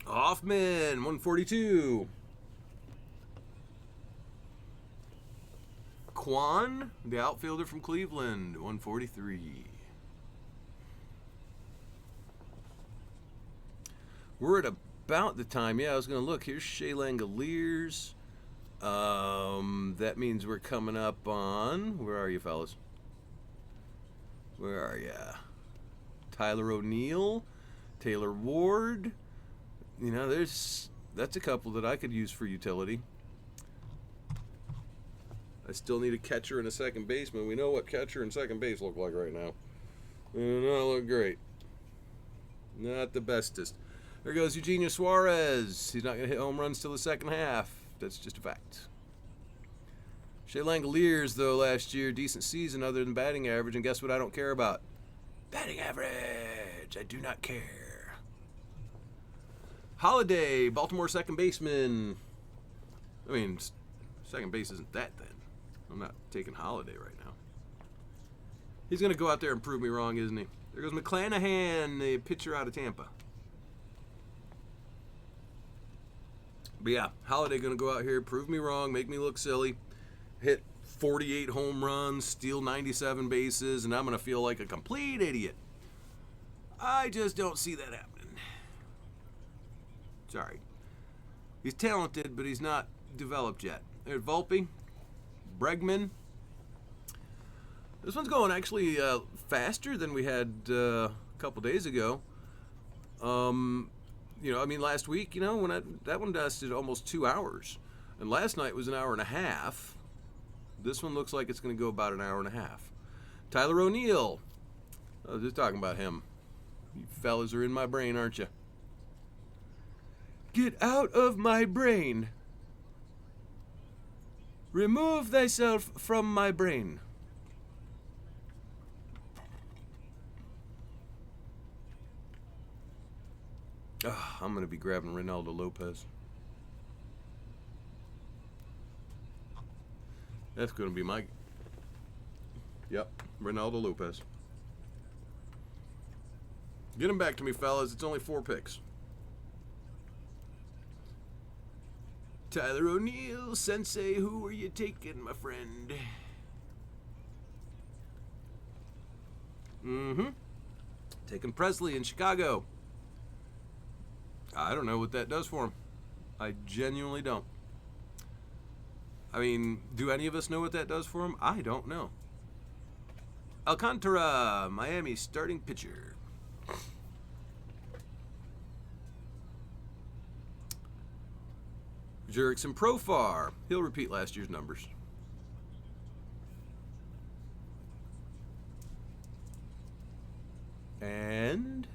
Hoffman, 142. Kwan, the outfielder from Cleveland, 143. We're at about the time. Yeah, I was going to look. Here's Shea Langoliers. That means we're coming up on... Where are you, fellas? Where are ya? Tyler O'Neill. Taylor Ward. You know, that's a couple that I could use for utility. I still need a catcher and a second baseman. We know what catcher and second base look like right now. They do not look great. Not the bestest. There goes Eugenio Suarez. He's not going to hit home runs till the second half. That's just a fact. Shea Langoliers, though, last year, decent season other than batting average. And guess what I don't care about? Batting average. I do not care. Holiday, Baltimore second baseman. I mean, second base isn't that then. I'm not taking Holiday right now. He's going to go out there and prove me wrong, isn't he? There goes McClanahan, the pitcher out of Tampa. But yeah, Holiday going to go out here, prove me wrong, make me look silly, hit 48 home runs, steal 97 bases, and I'm going to feel like a complete idiot. I just don't see that happening. Sorry. He's talented, but he's not developed yet. There's Volpe, Bregman. This one's going actually faster than we had a couple days ago. Last week, when that one lasted almost 2 hours. And last night was an hour and a half. This one looks like it's going to go about an hour and a half. Tyler O'Neill. I was just talking about him. You fellas are in my brain, aren't you? Get out of my brain. Remove thyself from my brain. I'm going to be grabbing Reynaldo Lopez. That's going to be my... Yep, Reynaldo Lopez. Get him back to me, fellas. It's only 4 picks. Tyler O'Neill, Sensei, who are you taking, my friend? Taking Presley in Chicago. I don't know what that does for him. I genuinely don't. I mean, do any of us know what that does for him? I don't know. Alcantara, Miami starting pitcher. Jurickson Profar. He'll repeat last year's numbers. And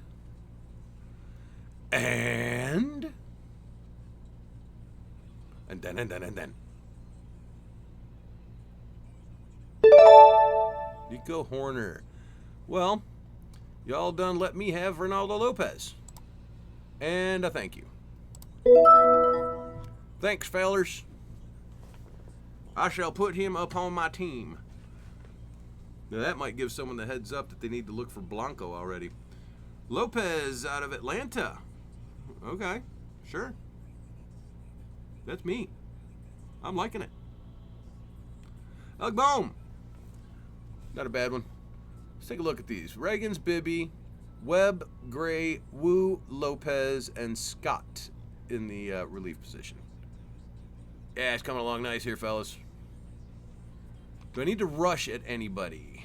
then. Nico Horner. Well, y'all done let me have Ronaldo Lopez. And a thank you. Thanks, fellers. I shall put him upon my team. Now that might give someone the heads up that they need to look for Blanco already. Lopez out of Atlanta. Okay, sure. That's me. I'm liking it. Alec Bohm. Not a bad one. Let's take a look at these. Reagans, Bibby, Webb, Gray, Wu, Lopez, and Scott in the relief position. Yeah, it's coming along nice here, fellas. Do I need to rush at anybody?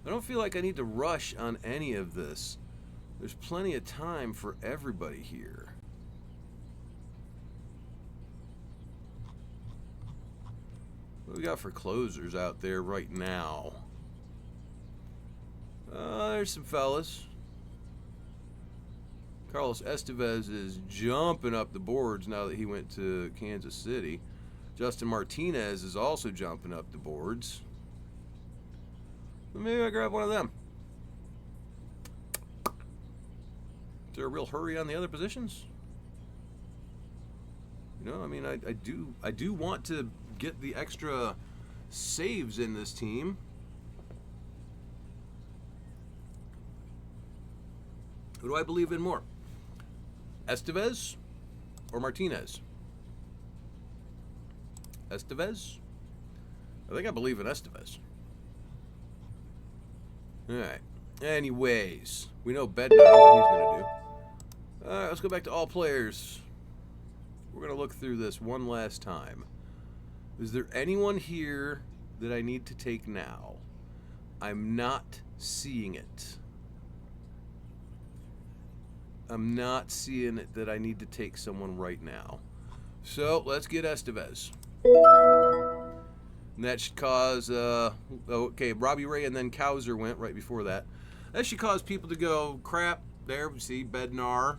I don't feel like I need to rush on any of this. There's plenty of time for everybody here. What do we got for closers out there right now? There's some fellas. Carlos Estevez is jumping up the boards now that he went to Kansas City. Justin Martinez is also jumping up the boards. Maybe I grab one of them. Is there a real hurry on the other positions? You know, I mean, I do want to get the extra saves in this team. Who do I believe in more? Estevez or Martinez? Estevez? I think I believe in Estevez. Alright. Anyways, we know Bednar what he's going to do. Alright, let's go back to all players. We're going to look through this one last time. Is there anyone here that I need to take now? I'm not seeing it. I'm not seeing it that I need to take someone right now. So, let's get Estevez. And that should cause, okay, Robbie Ray and then Cowser went right before that. That should cause people to go, crap, there, we see, Bednar.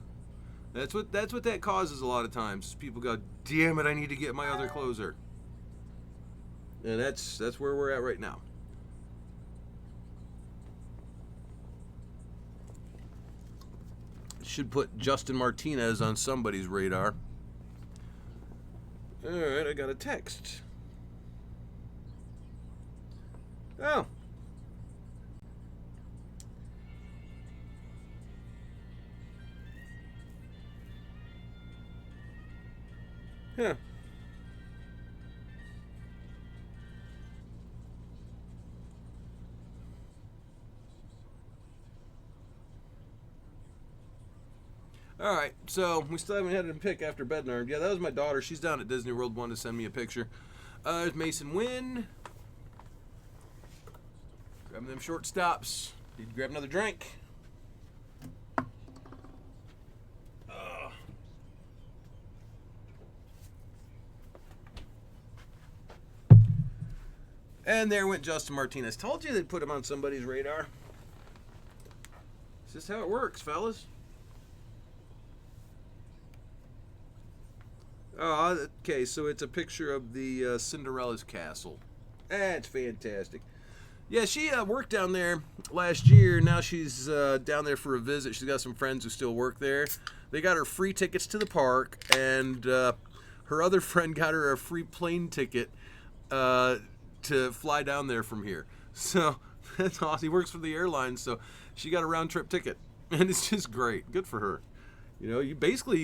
That's what that causes a lot of times. People go, damn it, I need to get my other closer. And that's where we're at right now. Should put Justin Martinez on somebody's radar. Alright, I got a text. Oh. Yeah. Alright, so we still haven't had a pick after Bednar. Yeah, that was my daughter. She's down at Disney World, wanted to send me a picture. There's Mason Wynn. Grabbing them short stops. Need to grab another drink. And there went Justin Martinez. Told you they'd put him on somebody's radar. This is how it works, fellas. Oh, okay, so it's a picture of the Cinderella's castle. That's fantastic. Yeah, she worked down there last year. Now she's down there for a visit. She's got some friends who still work there. They got her free tickets to the park, and her other friend got her a free plane ticket to fly down there from here. So that's awesome. He works for the airline, so she got a round-trip ticket, and it's just great. Good for her. You know, you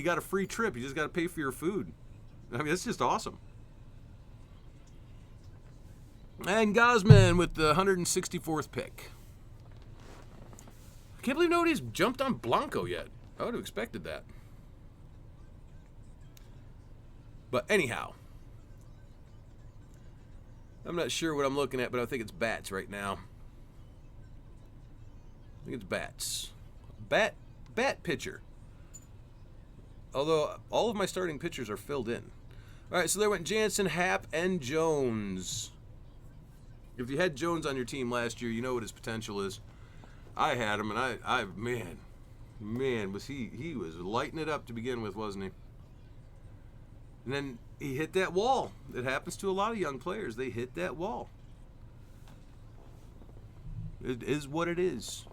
got a free trip. You just got to pay for your food. I mean, it's just awesome. And Gosman with the 164th pick. I can't believe nobody's jumped on Blanco yet. I would have expected that. But anyhow, I'm not sure what I'm looking at, but I think it's bats right now. I think it's bats. Bat pitcher. Although all of my starting pitchers are filled in. All right, so there went Jansen, Happ, and Jones. If you had Jones on your team last year, you know what his potential is. I had him, and man, was he was lighting it up to begin with, wasn't he? And then he hit that wall. It happens to a lot of young players. They hit that wall. It is what it is.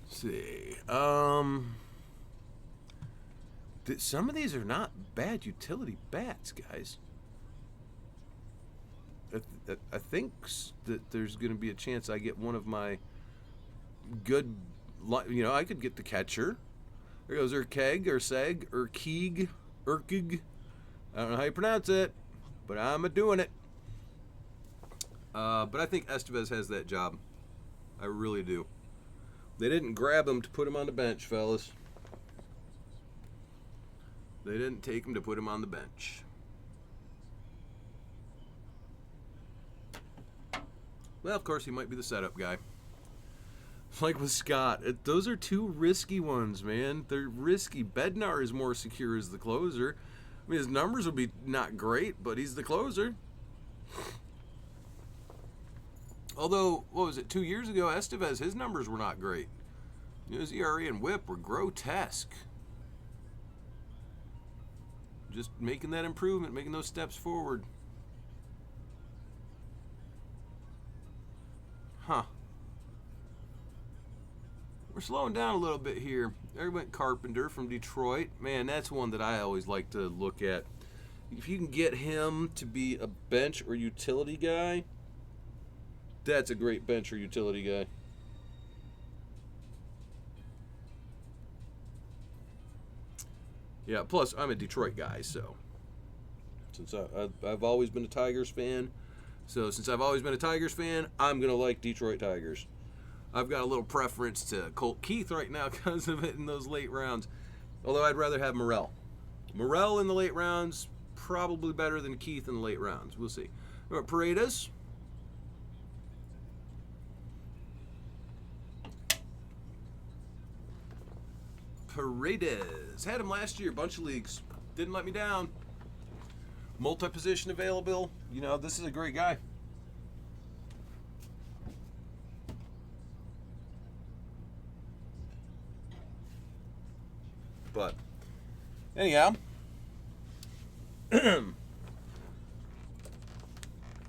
Let's see. Some of these are not bad utility bats, guys. I think that there's going to be a chance I get one of my good, I could get the catcher. There goes Urkeg, Urseg, Urkeg, Urkeg. I don't know how you pronounce it, but I'm doing it. But I think Estevez has that job. I really do. They didn't grab him to put him on the bench, fellas. They didn't take him to put him on the bench. Well, of course, he might be the setup guy. Like with Scott. Those are two risky ones, man. They're risky. Bednar is more secure as the closer. I mean, his numbers would be not great, but he's the closer. Although, what was it, 2 years ago, Estevez, his numbers were not great. His ERA and WHIP were grotesque. Just making that improvement, making those steps forward. Huh. We're slowing down a little bit here. There went Carpenter from Detroit. Man, that's one that I always like to look at. If you can get him to be a bench or utility guy, that's a great bench or utility guy. Yeah, plus I'm a Detroit guy, so since I've always been a Tigers fan, since I've always been a Tigers fan, I'm going to like Detroit Tigers. I've got a little preference to Colt Keith right now because of it in those late rounds, although I'd rather have Morel. Morel in the late rounds, probably better than Keith in the late rounds. We'll see. Paredes. Paredes. Had him last year, bunch of leagues. Didn't let me down. Multi-position available. This is a great guy. But, anyhow.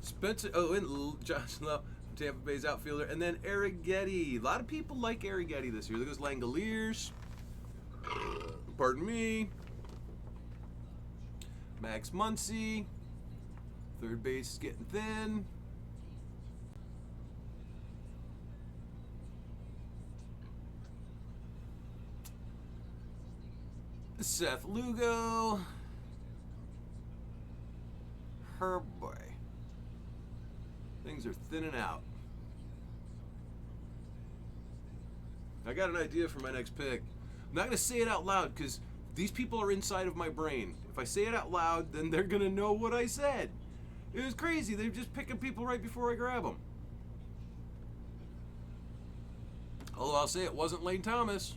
Spencer, and Josh Love, Tampa Bay's outfielder. And then Arrighetti. A lot of people like Arrighetti this year. There goes Langoliers. Pardon me. Max Muncy. Third base is getting thin. Seth Lugo. Her boy. Things are thinning out. I got an idea for my next pick. I'm not going to say it out loud because these people are inside of my brain. If I say it out loud, then they're going to know what I said. It was crazy. They're just picking people right before I grab them. Although I'll say it wasn't Lane Thomas.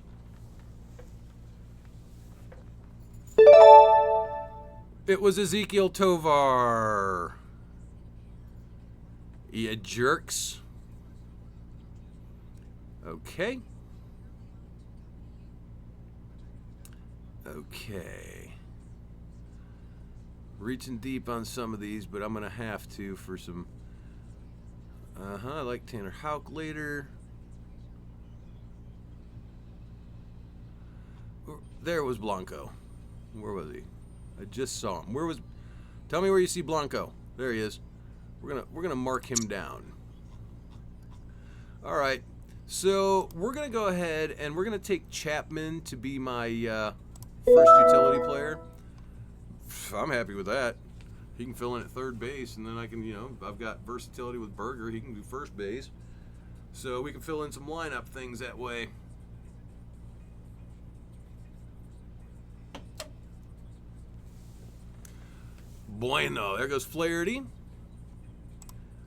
It was Ezekiel Tovar. You jerks. Okay. Okay. Reaching deep on some of these, but I'm going to have to for some... I like Tanner Houck later. There was Blanco. Where was he? I just saw him. Where was... Tell me where you see Blanco. There he is. We're gonna mark him down. All right. So we're gonna go ahead and we're gonna take Chapman to be my first utility player. I'm happy with that. He can fill in at third base, and then I can, I've got versatility with Berger. He can do first base, so we can fill in some lineup things that way. Bueno, there goes Flaherty.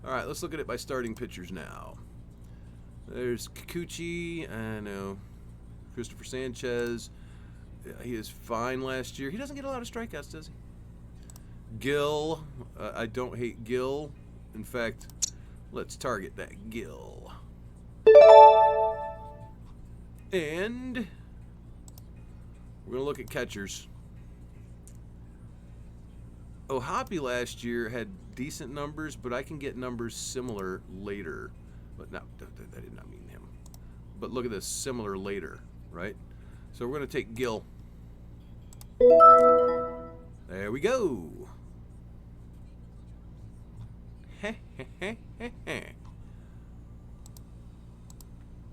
All right, let's look at it by starting pitchers now. There's Kikuchi, I know, Christopher Sanchez. He is fine last year. He doesn't get a lot of strikeouts, does he? Gill, I don't hate Gill. In fact, let's target that Gill. And we're going to look at catchers. Hoppy last year had decent numbers, but I can get numbers similar later. But no, that did not mean him. But look at this, similar later, right? So we're going to take Gil. There we go.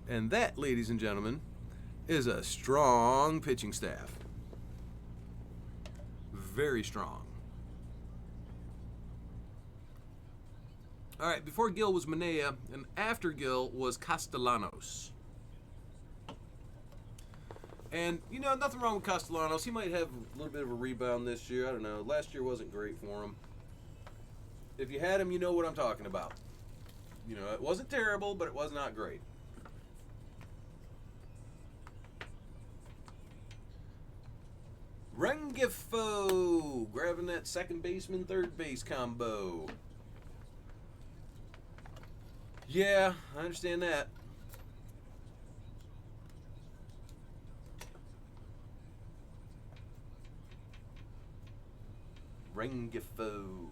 And that, ladies and gentlemen, is a strong pitching staff. Very strong. All right, before Gil was Manaea, and after Gil was Castellanos. And, you know, nothing wrong with Castellanos. He might have a little bit of a rebound this year. I don't know. Last year wasn't great for him. If you had him, you know what I'm talking about. You know, it wasn't terrible, but it was not great. Rengifo grabbing that second baseman, third base combo. Yeah, I understand that. Rengifo.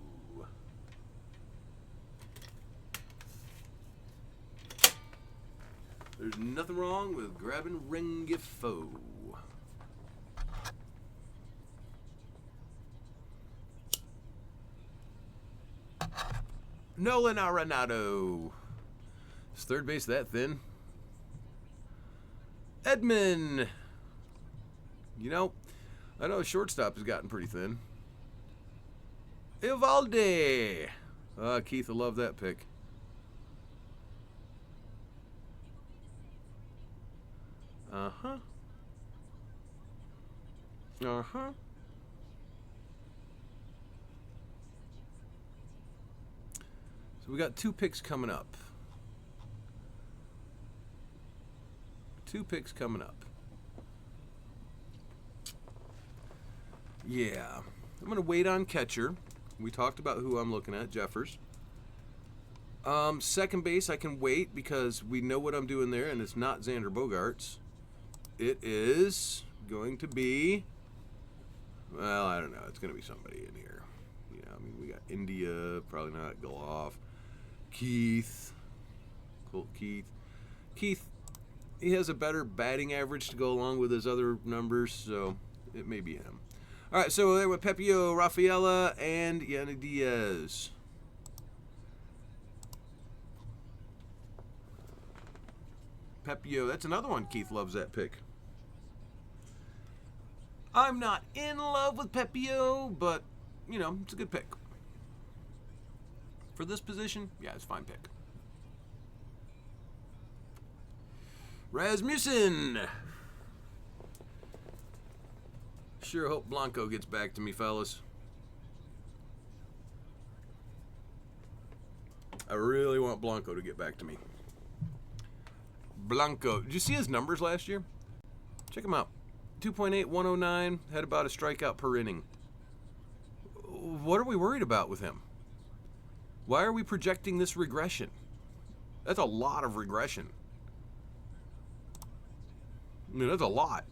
There's nothing wrong with grabbing Rengifo. Nolan Arenado. Is third base that thin? Edman. You know, I know shortstop has gotten pretty thin. Evaldi. Keith will love that pick. Uh-huh. Uh-huh. So we got 2 picks coming up. 2 picks coming up. Yeah. I'm going to wait on catcher. We talked about who I'm looking at, Jeffers. Second base, I can wait because we know what I'm doing there, and it's not Xander Bogaerts. It is going to be, well, I don't know. It's going to be somebody in here. You know, I mean, we got India, probably not Goff. Keith. Colt Keith. Keith, he has a better batting average to go along with his other numbers, so it may be him. All right, so there with Pepio, Rafaela, and Yanni Diaz. Pepio, that's another one. Keith loves that pick. I'm not in love with Pepio, but, you know, it's a good pick. For this position, yeah, it's a fine pick. Rasmussen. Sure hope Blanco gets back to me, fellas. I really want Blanco to get back to me. Blanco. Did you see his numbers last year? Check him out. 2.8, 109, had about a strikeout per inning. What are we worried about with him? Why are we projecting this regression? That's a lot of regression. I mean, that's a lot.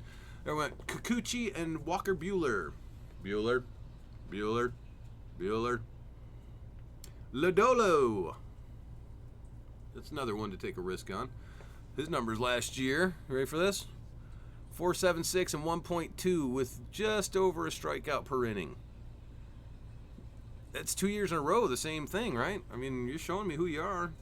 I went Kikuchi and Walker Buehler. Buehler. Lodolo. That's another one to take a risk on. His numbers last year. You ready for this? 4.76 and 1.2 with just over a strikeout per inning. That's 2 years in a row, the same thing, right? I mean, you're showing me who you are.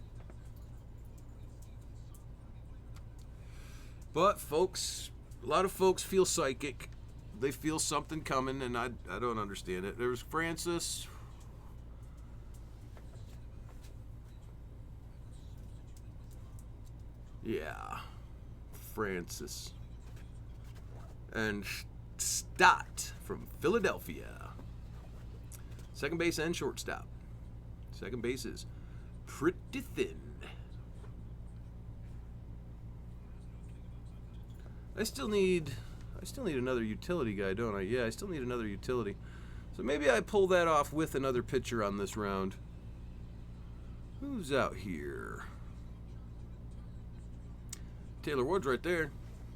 But, folks, a lot of folks feel psychic. They feel something coming, and I don't understand it. There's Francis. Yeah. Francis. And Stott from Philadelphia. Second base and shortstop. Second base is pretty thin. I still need another utility guy, don't I? Yeah, I still need another utility. So maybe I pull that off with another pitcher on this round. Who's out here? Taylor Ward's right there.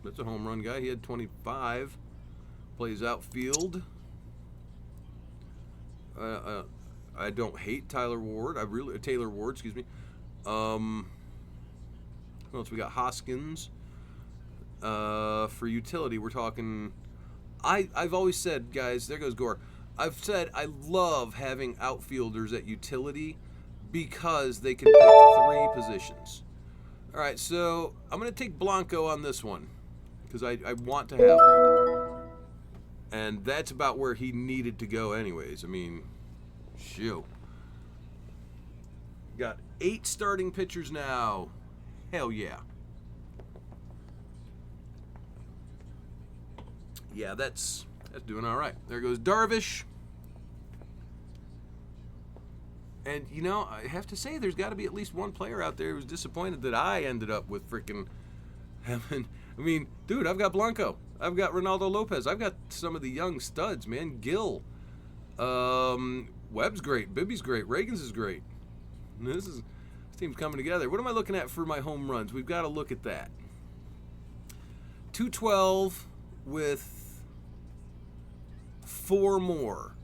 That's a home run guy. He had 25. Plays outfield. I don't hate Taylor Ward. Excuse me. What else we got? Hoskins. For utility, we're talking. I've always said, guys. There goes Gore. I've said I love having outfielders at utility because they can pick 3 positions. All right, so I'm going to take Blanco on this one because I want to have him. And that's about where he needed to go anyways. I mean, shoot. Got 8 starting pitchers now. Hell yeah. Yeah, that's doing all right. There goes Darvish. And, you know, I have to say there's got to be at least one player out there who's disappointed that I ended up with freaking having. I mean, dude, I've got Blanco. I've got Ronaldo Lopez. I've got some of the young studs, man. Gill. Webb's great. Bibby's great. Reagan's is great. This team's coming together. What am I looking at for my home runs? We've got to look at that. 212 with 4 more.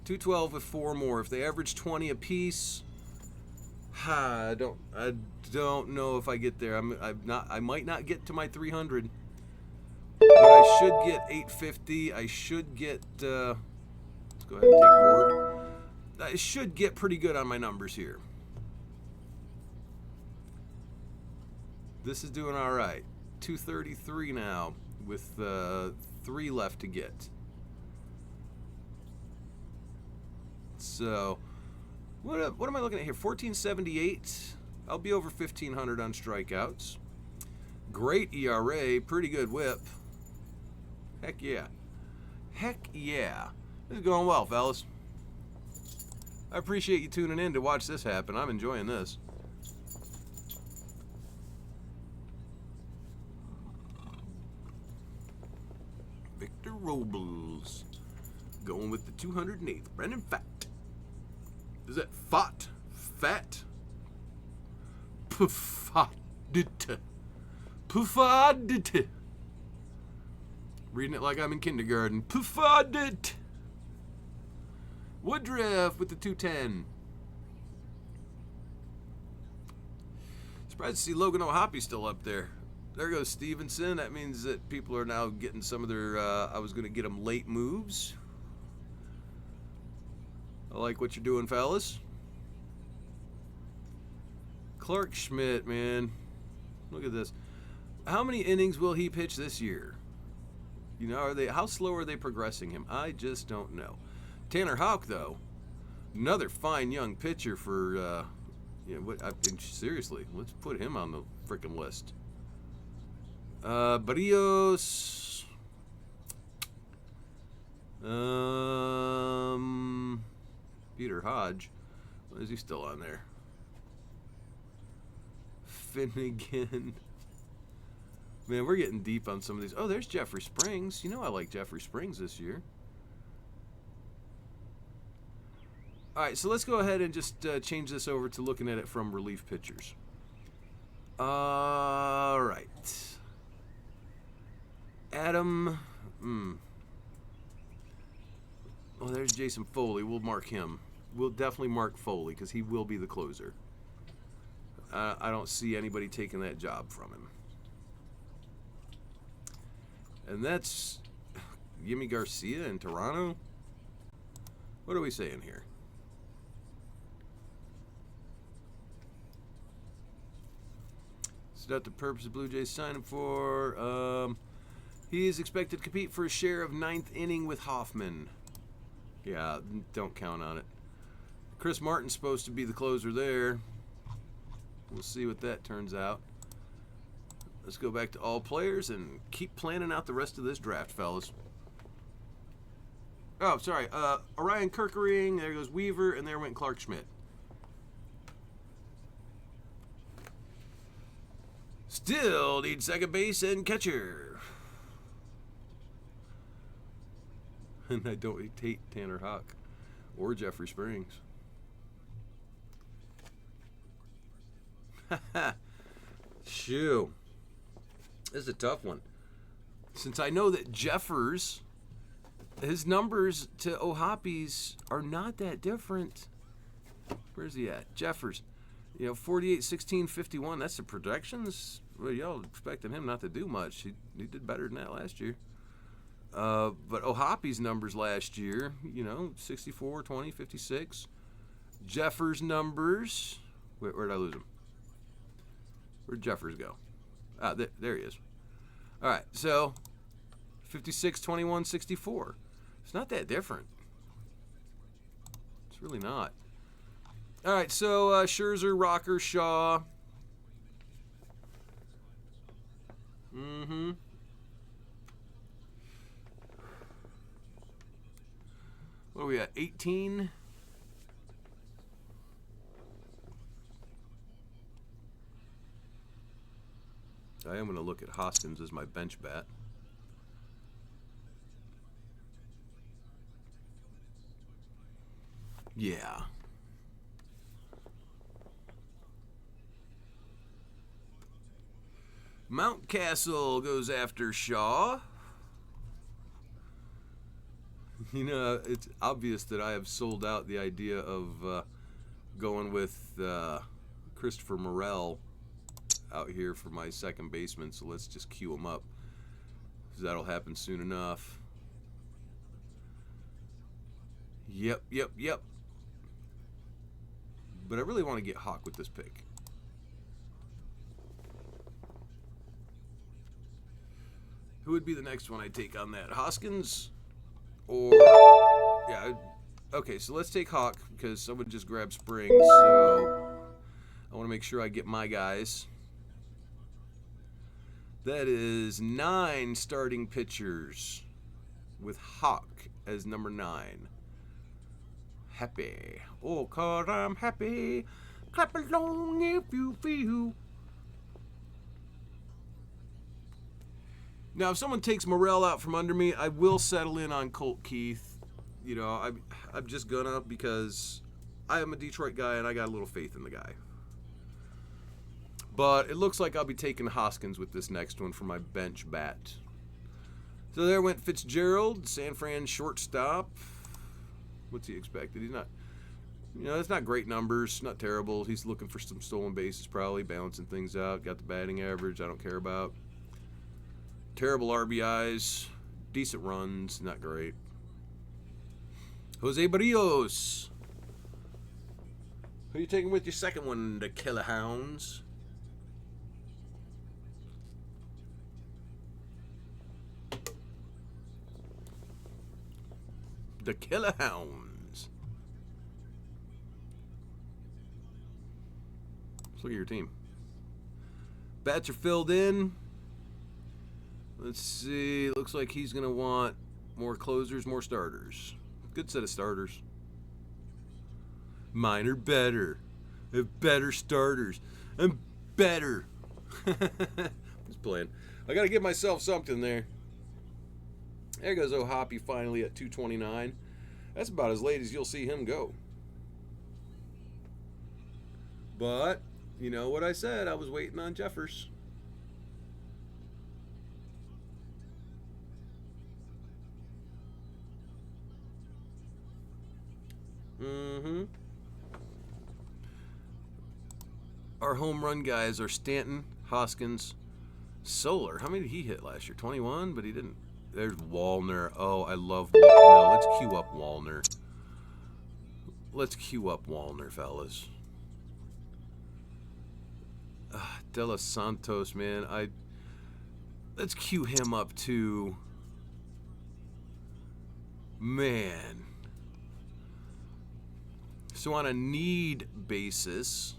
212 with 4 more. If they average 20 apiece, I don't know if I get there. I might not get to my 300, but I should get 850. I should get. Let's go ahead and take Ward. I should get pretty good on my numbers here. This is doing all right. 233 now with 3 left to get. So, what am I looking at here? 1478. I'll be over 1,500 on strikeouts. Great ERA. Pretty good whip. Heck yeah. Heck yeah. This is going well, fellas. I appreciate you tuning in to watch this happen. I'm enjoying this. Victor Robles. Going with the 208th. Brendan Pfaadt. Is that Fat? Fat? Pfaadt. Pfaadt. Reading it like I'm in kindergarten. Pfaadt. Woodruff with the 210. Surprised to see Logan O'Hoppe still up there. There goes Stevenson. That means that people are now getting some of their, I was going to get them late moves. I like what you're doing, fellas. Clark Schmidt, man. Look at this. How many innings will he pitch this year? You know, how slow are they progressing him? I just don't know. Tanner Houck, though, another fine young pitcher for, I think, seriously, let's put him on the freaking list. Barrios. Peter Hodge. Why is he still on there? Finnegan. Man, we're getting deep on some of these. Oh, there's Jeffrey Springs. You know I like Jeffrey Springs this year. All right, so let's go ahead and just change this over to looking at it from relief pitchers. All right. Adam. Oh, there's Jason Foley. We'll mark him. We'll definitely mark Foley because he will be the closer. I don't see anybody taking that job from him. And that's Yimi Garcia in Toronto. What are we saying here? Is that the purpose of Blue Jays signing for? He is expected to compete for a share of 9th inning with Hoffman. Yeah, don't count on it. Chris Martin's supposed to be the closer there. We'll see what that turns out. Let's go back to all players and keep planning out the rest of this draft, fellas. Oh, sorry. Orion Kerkering, there goes Weaver, and there went Clark Schmidt. Still need second base and catcher. And I don't hate Tanner Houck or Jeffrey Springs. Shoo. This is a tough one. Since I know that Jeffers, his numbers to O'Hoppy's are not that different. Where's he at? Jeffers, 48, 16, 51. That's the projections. Well, y'all expecting him not to do much. He did better than that last year. But O'Hoppy's numbers last year, 64, 20, 56. Jeffers' numbers. Where did I lose him? Where'd Jeffers go? Ah, there he is. All right, so 56, 21, 64. It's not that different. It's really not. All right, so Scherzer, Rocker, Shaw. What are we at? 18? I am going to look at Hoskins as my bench bat. Yeah. Mountcastle goes after Shaw. It's obvious that I have sold out the idea of going with Christopher Morel out here for my second baseman, so let's just cue him up. That'll happen soon enough. Yep. But I really want to get Hawk with this pick. Who would be the next one I take on that? Hoskins? Or... Yeah, okay, so let's take Hawk because someone just grabbed Springs, so I want to make sure I get my guys. That is 9 starting pitchers with Hawk as number 9. Happy. Oh, 'cause I'm happy. Clap along if you feel. Now, if someone takes Morel out from under me, I will settle in on Colt Keith. I'm just gonna, because I am a Detroit guy and I got a little faith in the guy. But it looks like I'll be taking Hoskins with this next one for my bench bat. So there went Fitzgerald, San Fran shortstop. What's he expected? He's not, it's not great numbers, not terrible. He's looking for some stolen bases, probably balancing things out. Got the batting average I don't care about. Terrible RBIs, decent runs, not great. Jose Barrios. Who are you taking with your second one, the Killer Hounds? The Killer Hounds. Let's look at your team. Bats are filled in. Let's see. Looks like he's going to want more closers, more starters. Good set of starters. Mine are better. They have better starters. I'm better. Just playing. I got to give myself something there. There goes O'Hoppy finally at 229. That's about as late as you'll see him go. But, you know what I said? I was waiting on Jeffers. Our home run guys are Stanton, Hoskins, Soler. How many did he hit last year? 21, but he didn't. There's Wallner. Oh, I love Wallner. No, let's queue up Wallner. Let's queue up Wallner, fellas. De Los Santos, man. Let's queue him up too. Man. So on a need basis,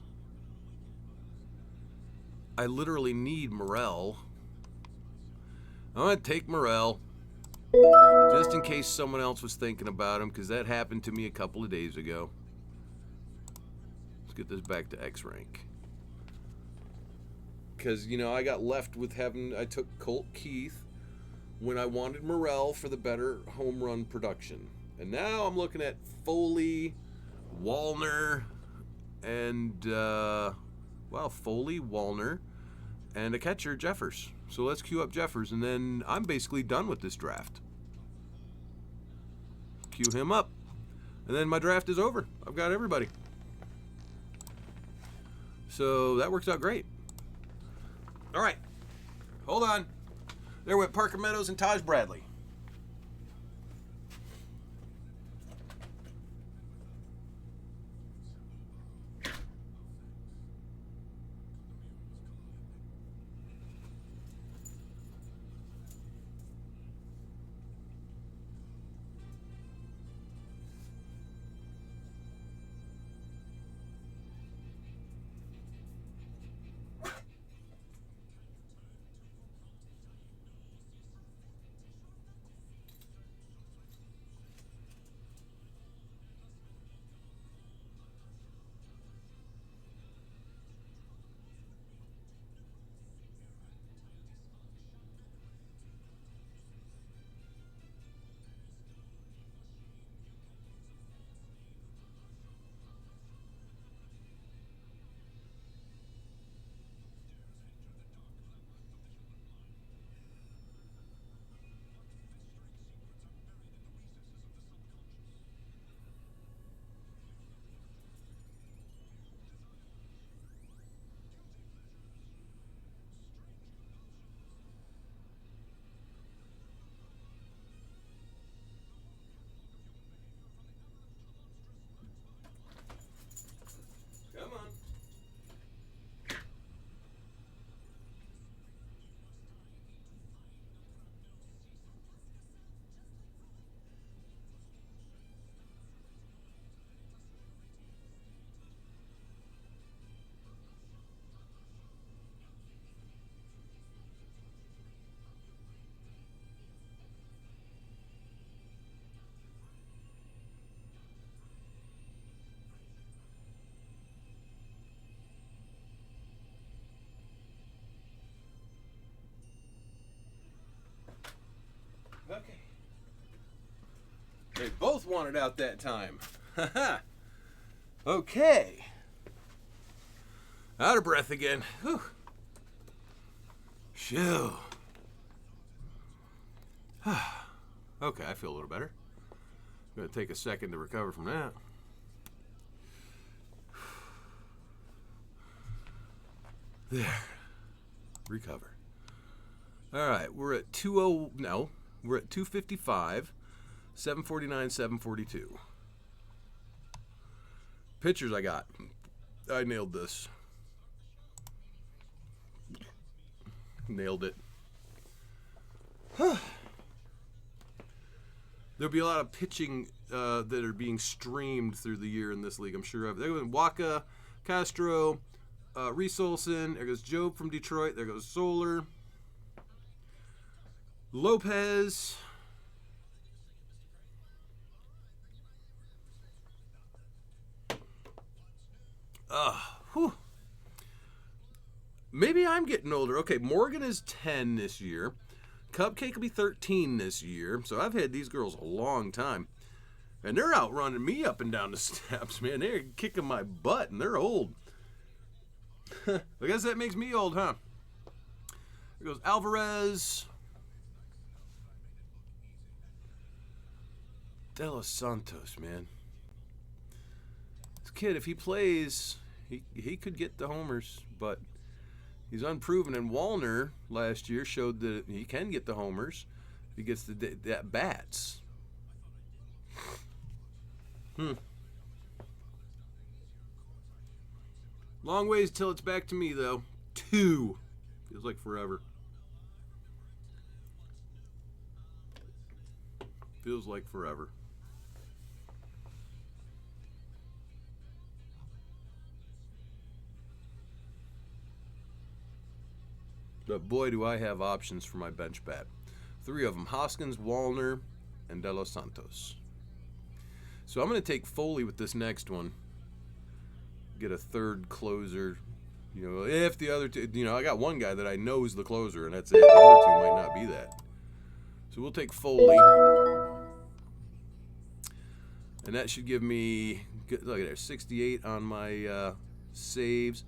I literally need Morel. I'm going to take Morel just in case someone else was thinking about him, because that happened to me a couple of days ago. Let's get this back to X rank. Because, you know, I got left with I took Colt Keith when I wanted Morel for the better home run production. And now I'm looking at Foley, Wallner, and, Foley, Wallner, and a catcher, Jeffers. So let's queue up Jeffers, and then I'm basically done with this draft. Queue him up, and then my draft is over. I've got everybody. So that works out great. All right, hold on. There went Parker Meadows and Taj Bradley. Come on. Okay. They both wanted out that time. Haha. Okay. Out of breath again. Whew. Shoo. Okay, I feel a little better. Gonna take a second to recover from that. There. Recover. All right, we're at 20. No, we're at 255, 749, 742. Pitchers I got. I nailed this. Nailed it. There'll be a lot of pitching that are being streamed through the year in this league, I'm sure of. There goes Waka, Castro, Reese Olson. There goes Job from Detroit. There goes Soler. Lopez. Whew. Maybe I'm getting older. Okay, Morgan is 10 this year. Cupcake will be 13 this year. So I've had these girls a long time. And they're outrunning me up and down the steps, man. They're kicking my butt, and they're old. I guess that makes me old, huh? There goes Alvarez. De Los Santos, man. This kid, if he plays, he could get the homers, but he's unproven. And Wallner last year showed that he can get the homers if he gets the at-bats. Long ways till it's back to me, though. 2. Feels like forever. Feels like forever. But boy, do I have options for my bench bat. 3 of them: Hoskins, Wallner, and De Los Santos. So I'm going to take Foley with this next one. Get a third closer. You know, if the other two, I got one guy that I know is the closer, and that's it. The other 2 might not be that. So we'll take Foley. And that should give me, look at there, 68 on my saves.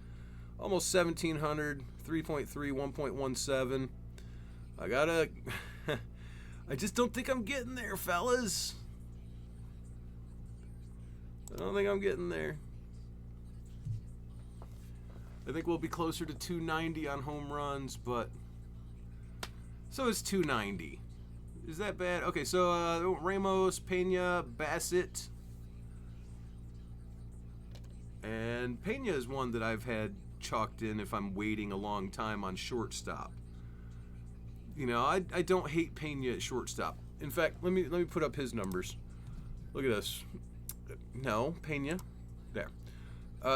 Almost 1,700, 3.3, 1.17. I gotta... I just don't think I'm getting there, fellas. I don't think I'm getting there. I think we'll be closer to 290 on home runs, but... So it's 290. Is that bad? Okay, so Ramos, Pena, Bassett. And Pena is one that I've had chalked in if I'm waiting a long time on shortstop. You know, I don't hate Pena at shortstop. In fact, let me put up his numbers. Look at this. No, Pena. There.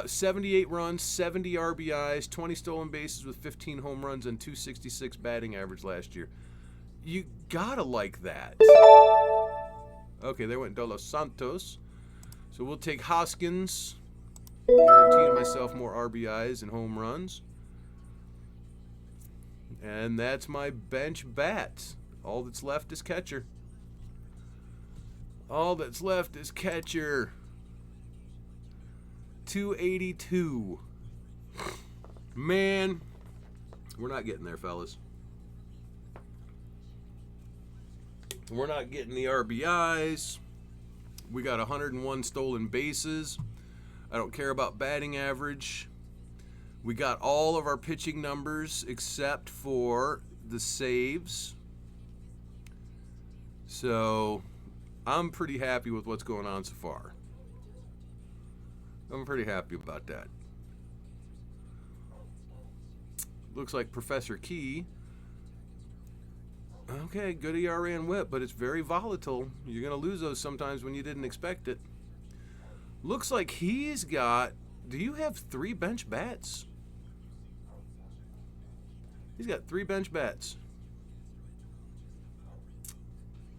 78 runs, 70 RBIs, 20 stolen bases with 15 home runs and 266 batting average last year. You gotta like that. Okay, there went De Los Santos. So we'll take Hoskins. Guaranteeing myself more RBIs and home runs. And that's my bench bat. All that's left is catcher. All that's left is catcher. 282. Man, we're not getting there, fellas. We're not getting the RBIs. We got 101 stolen bases. I don't care about batting average. We got all of our pitching numbers except for the saves. So I'm pretty happy with what's going on so far. I'm pretty happy about that. Looks like Professor Key. Okay, good ERA and whip, but it's very volatile. You're going to lose those sometimes when you didn't expect it. Looks like he's got... Do you have 3 bench bats? He's got 3 bench bats.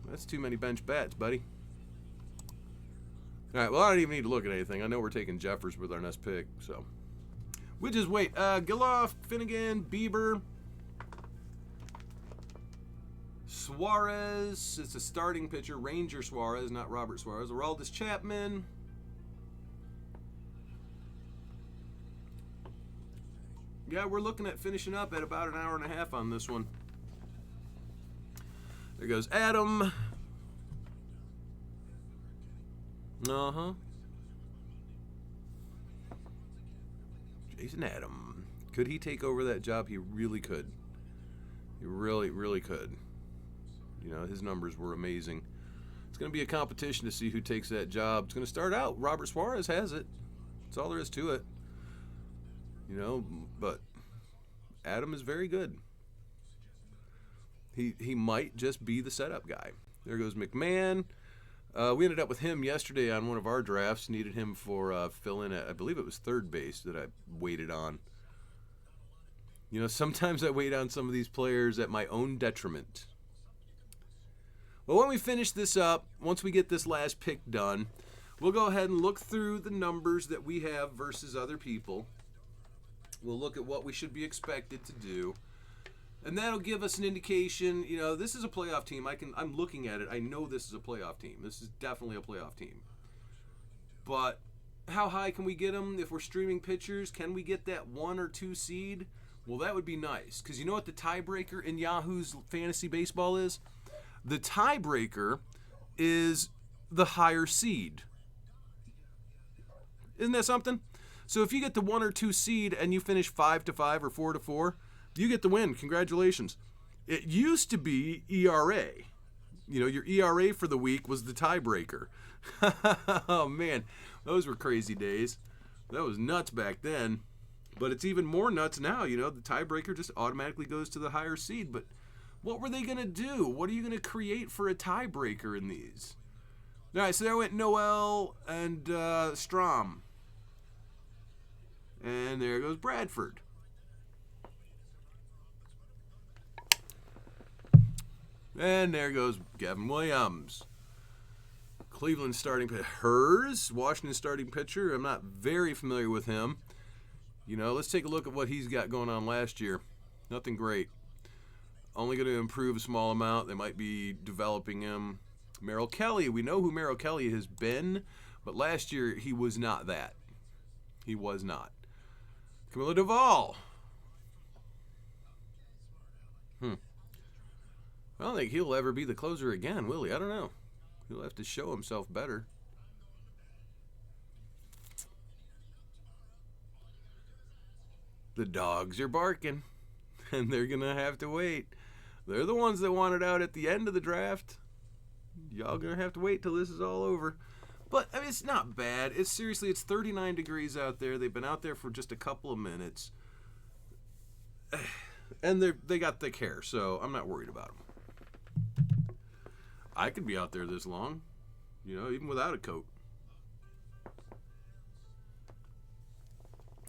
That's too many bench bats, buddy. All right, well, I don't even need to look at anything. I know we're taking Jeffers with our next pick, so. We'll just wait. Geloff, Finnegan, Bieber, Suarez. It's a starting pitcher. Ranger Suarez, not Robert Suarez. Aroldis Chapman. Yeah, we're looking at finishing up at about an hour and a half on this one. There goes Adam. Uh-huh. Jason Adam. Could he take over that job? He really could. He really, really could. You know, his numbers were amazing. It's going to be a competition to see who takes that job. It's going to start out. Robert Suarez has it. That's all there is to it. You know, but Adam is very good. He might just be the setup guy. There goes McMahon. We ended up with him yesterday on one of our drafts. Needed him for fill-in at, I believe it was third base that I waited on. You know, sometimes I wait on some of these players at my own detriment. Well, when we finish this up, once we get this last pick done, we'll go ahead and look through the numbers that we have versus other people. We'll look at what we should be expected to do. And that'll give us an indication, you know, this is a playoff team. I'm looking at it. I know this is a playoff team. This is definitely a playoff team. But how high can we get them if we're streaming pitchers? Can we get that 1 or 2 seed? Well, that would be nice. Because you know what the tiebreaker in Yahoo's fantasy baseball is? The tiebreaker is the higher seed. Isn't that something? So if you get the 1 or 2 seed and you finish 5-5 or 4-4, you get the win. Congratulations. It used to be ERA. You know, your ERA for the week was the tiebreaker. Oh, man. Those were crazy days. That was nuts back then. But it's even more nuts now. You know, the tiebreaker just automatically goes to the higher seed. But what were they going to do? What are you going to create for a tiebreaker in these? All right, so there went Noel and Strom. And there goes Bradford. And there goes Gavin Williams. Cleveland starting pitcher. Hers, Washington starting pitcher. I'm not very familiar with him. You know, let's take a look at what he's got going on last year. Nothing great. Only going to improve a small amount. They might be developing him. Merrill Kelly. We know who Merrill Kelly has been, but last year he was not that. He was not. Camilo Duvall. I don't think he'll ever be the closer again, will he? I don't know. He'll have to show himself better. The dogs are barking, and they're going to have to wait. They're the ones that wanted out at the end of the draft. Y'all going to have to wait till this is all over. But, I mean, it's not bad. It's 39 degrees out there. They've been out there for just a couple of minutes. And they got thick hair, so I'm not worried about them. I could be out there this long, you know, even without a coat.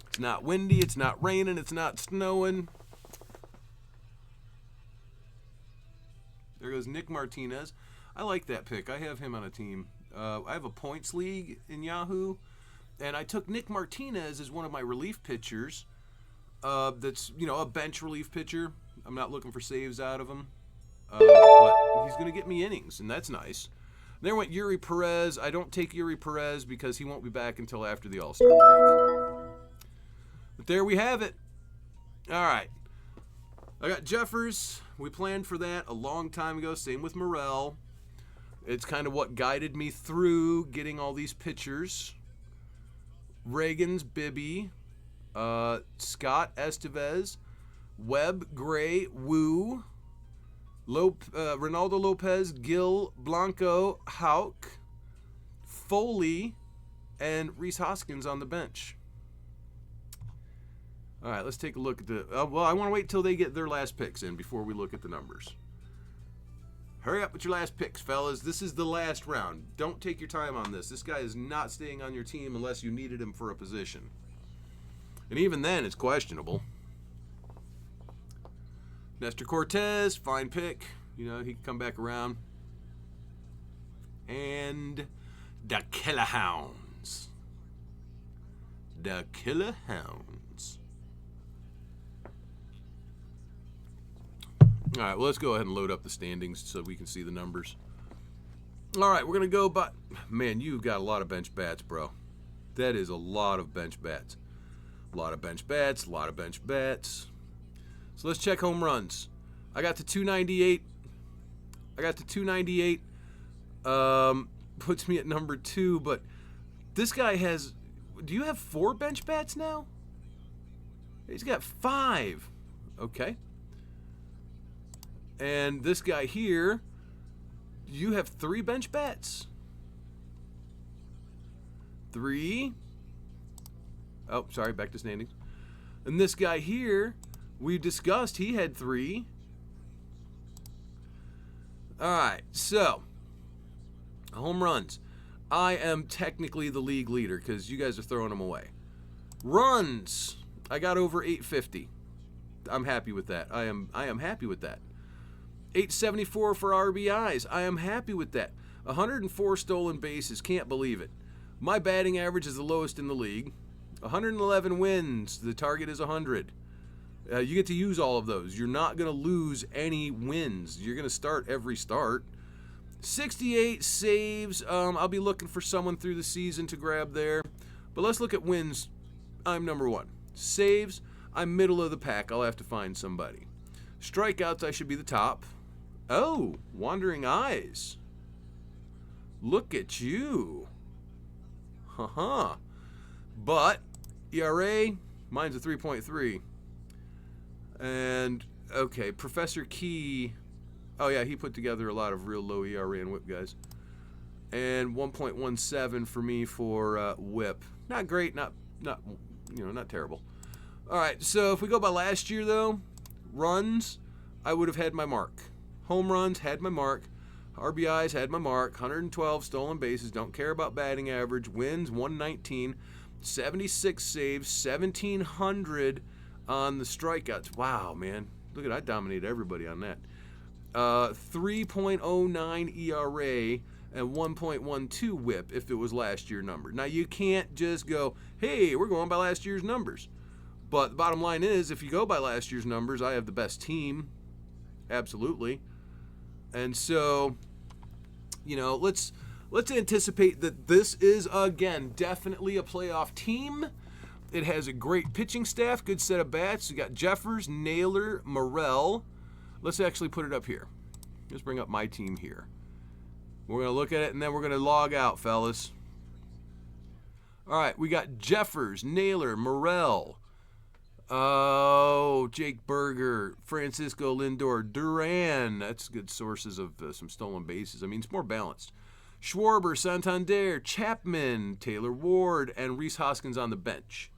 It's not windy, it's not raining, it's not snowing. There goes Nick Martinez. I like that pick. I have him on a team. I have a points league in Yahoo, and I took Nick Martinez as one of my relief pitchers. That's, you know, a bench relief pitcher. I'm not looking for saves out of him. But he's going to get me innings, and that's nice. There went Yuri Perez. I don't take Yuri Perez because he won't be back until after the All-Star break. But there we have it. All right. I got Jeffers. We planned for that a long time ago. Same with Morel. It's kind of what guided me through getting all these pitchers. Reagan's Bibby. Scott Estevez. Webb, Gray, Wu. Ronaldo Lopez, Gil, Blanco, Houck, Foley, and Rhys Hoskins on the bench. All right, let's take a look at the... well, I want to wait till they get their last picks in before we look at the numbers. Hurry up with your last picks, fellas. This is the last round. Don't take your time on this. This guy is not staying on your team unless you needed him for a position. And even then, it's questionable. Nestor Cortez, fine pick. You know, he can come back around. And the Killer Hounds. The Killer Hounds. All right, well, let's go ahead and load up the standings so we can see the numbers. All right, we're going to go by... Man, you've got a lot of bench bats, bro. That is a lot of bench bats. A lot of bench bats, a lot of bench bats. So let's check home runs. I got to 298. Puts me at number 2, but this guy has... Do you have 4 bench bats now? He's got 5. Okay. And this guy here, you have 3 bench bats. 3. Oh, sorry, back to standings. And this guy here, we discussed he had 3. All right, so home runs. I am technically the league leader because you guys are throwing them away. Runs, I got over 850. I'm happy with that. I am happy with that. 874 for RBIs. I am happy with that. 104 stolen bases. Can't believe it. My batting average is the lowest in the league. 111 wins. The target is 100. You get to use all of those. You're not going to lose any wins. You're going to start every start. 68 saves. I'll be looking for someone through the season to grab there. But let's look at wins. I'm number 1. Saves, I'm middle of the pack. I'll have to find somebody. Strikeouts, I should be the top. Oh, Wandering Eyes. Look at you. Haha. But ERA, mine's a 3.3. And, okay, Professor Key. Oh, yeah, he put together a lot of real low ERA and whip guys. And 1.17 for me for whip. Not great, not terrible. All right, so if we go by last year, though, runs, I would have had my mark. Home runs, had my mark. RBIs, had my mark. 112 stolen bases, don't care about batting average. Wins, 119. 76 saves, 1,700 on the strikeouts. Wow, man. Look at I dominated everybody on that. 3.09 ERA and 1.12 whip if it was last year's number. Now, you can't just go, hey, we're going by last year's numbers. But the bottom line is, if you go by last year's numbers, I have the best team. Absolutely. And so, you know, let's anticipate that this is, again, definitely a playoff team. It has a great pitching staff, good set of bats. You got Jeffers, Naylor, Morel. Let's actually put it up here. Let's bring up my team here. We're going to look at it, and then we're going to log out, fellas. All right, we got Jeffers, Naylor, Morrell. Oh, Jake Berger, Francisco Lindor, Duran. That's good sources of some stolen bases. I mean, it's more balanced. Schwarber, Santander, Chapman, Taylor Ward, and Rhys Hoskins on the bench.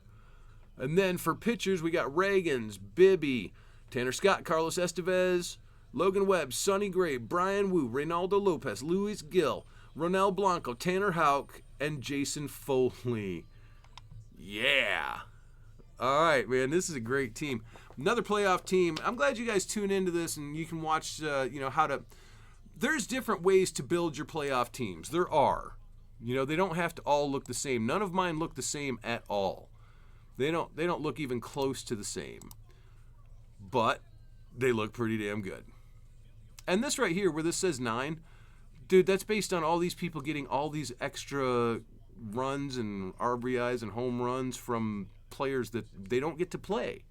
And then for pitchers, we got Reagans, Bibby, Tanner Scott, Carlos Estevez, Logan Webb, Sonny Gray, Brian Wu, Reynaldo Lopez, Luis Gil, Ronel Blanco, Tanner Houck, and Jason Foley. Yeah. All right, man, this is a great team. Another playoff team. I'm glad you guys tune into this and you can watch, how to... There's different ways to build your playoff teams. There are. They don't have to all look the same. None of mine look the same at all. They don't look even close to the same. But they look pretty damn good. And this right here, where this says 9, dude, that's based on all these people getting all these extra runs and RBIs and home runs from players that they don't get to play.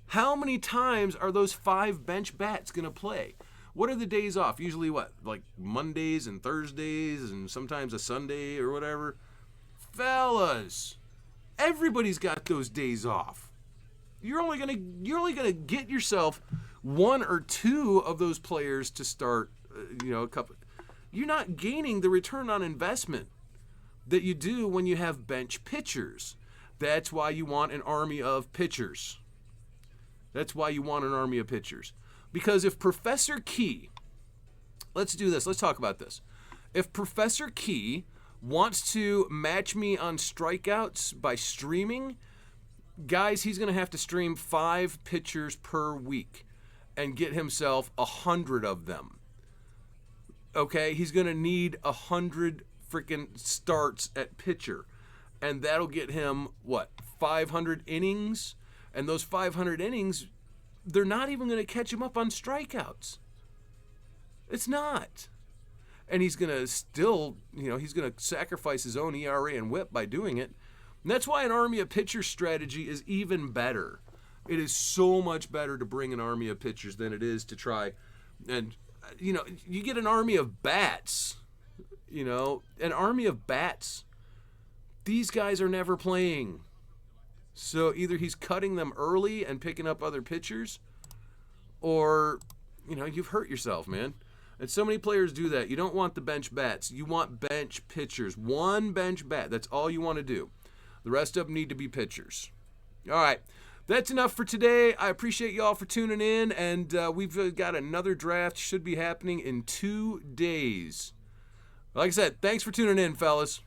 How many times are those 5 bench bats going to play? What are the days off? Usually what? Like Mondays and Thursdays and sometimes a Sunday or whatever? Fellas, everybody's got those days off. You're only gonna get yourself 1 or 2 of those players to start, a couple. You're not gaining the return on investment that you do when you have bench pitchers. That's why you want an army of pitchers. Because if Professor Key, let's do this. Let's talk about this. If Professor Key wants to match me on strikeouts by streaming, guys, he's going to have to stream 5 pitchers per week and get himself 100 of them. Okay? He's going to need 100 freaking starts at pitcher. And that'll get him, 500 innings? And those 500 innings, they're not even going to catch him up on strikeouts. It's not. And he's going to still, he's going to sacrifice his own ERA and WHIP by doing it. And that's why an army of pitchers strategy is even better. It is so much better to bring an army of pitchers than it is to try. And, you get an army of bats. An army of bats. These guys are never playing. So either he's cutting them early and picking up other pitchers, or, you've hurt yourself, man. And so many players do that. You don't want the bench bats. You want bench pitchers. 1 bench bat. That's all you want to do. The rest of them need to be pitchers. All right. That's enough for today. I appreciate you all for tuning in, and we've got another draft. Should be happening in 2 days. Like I said, thanks for tuning in, fellas.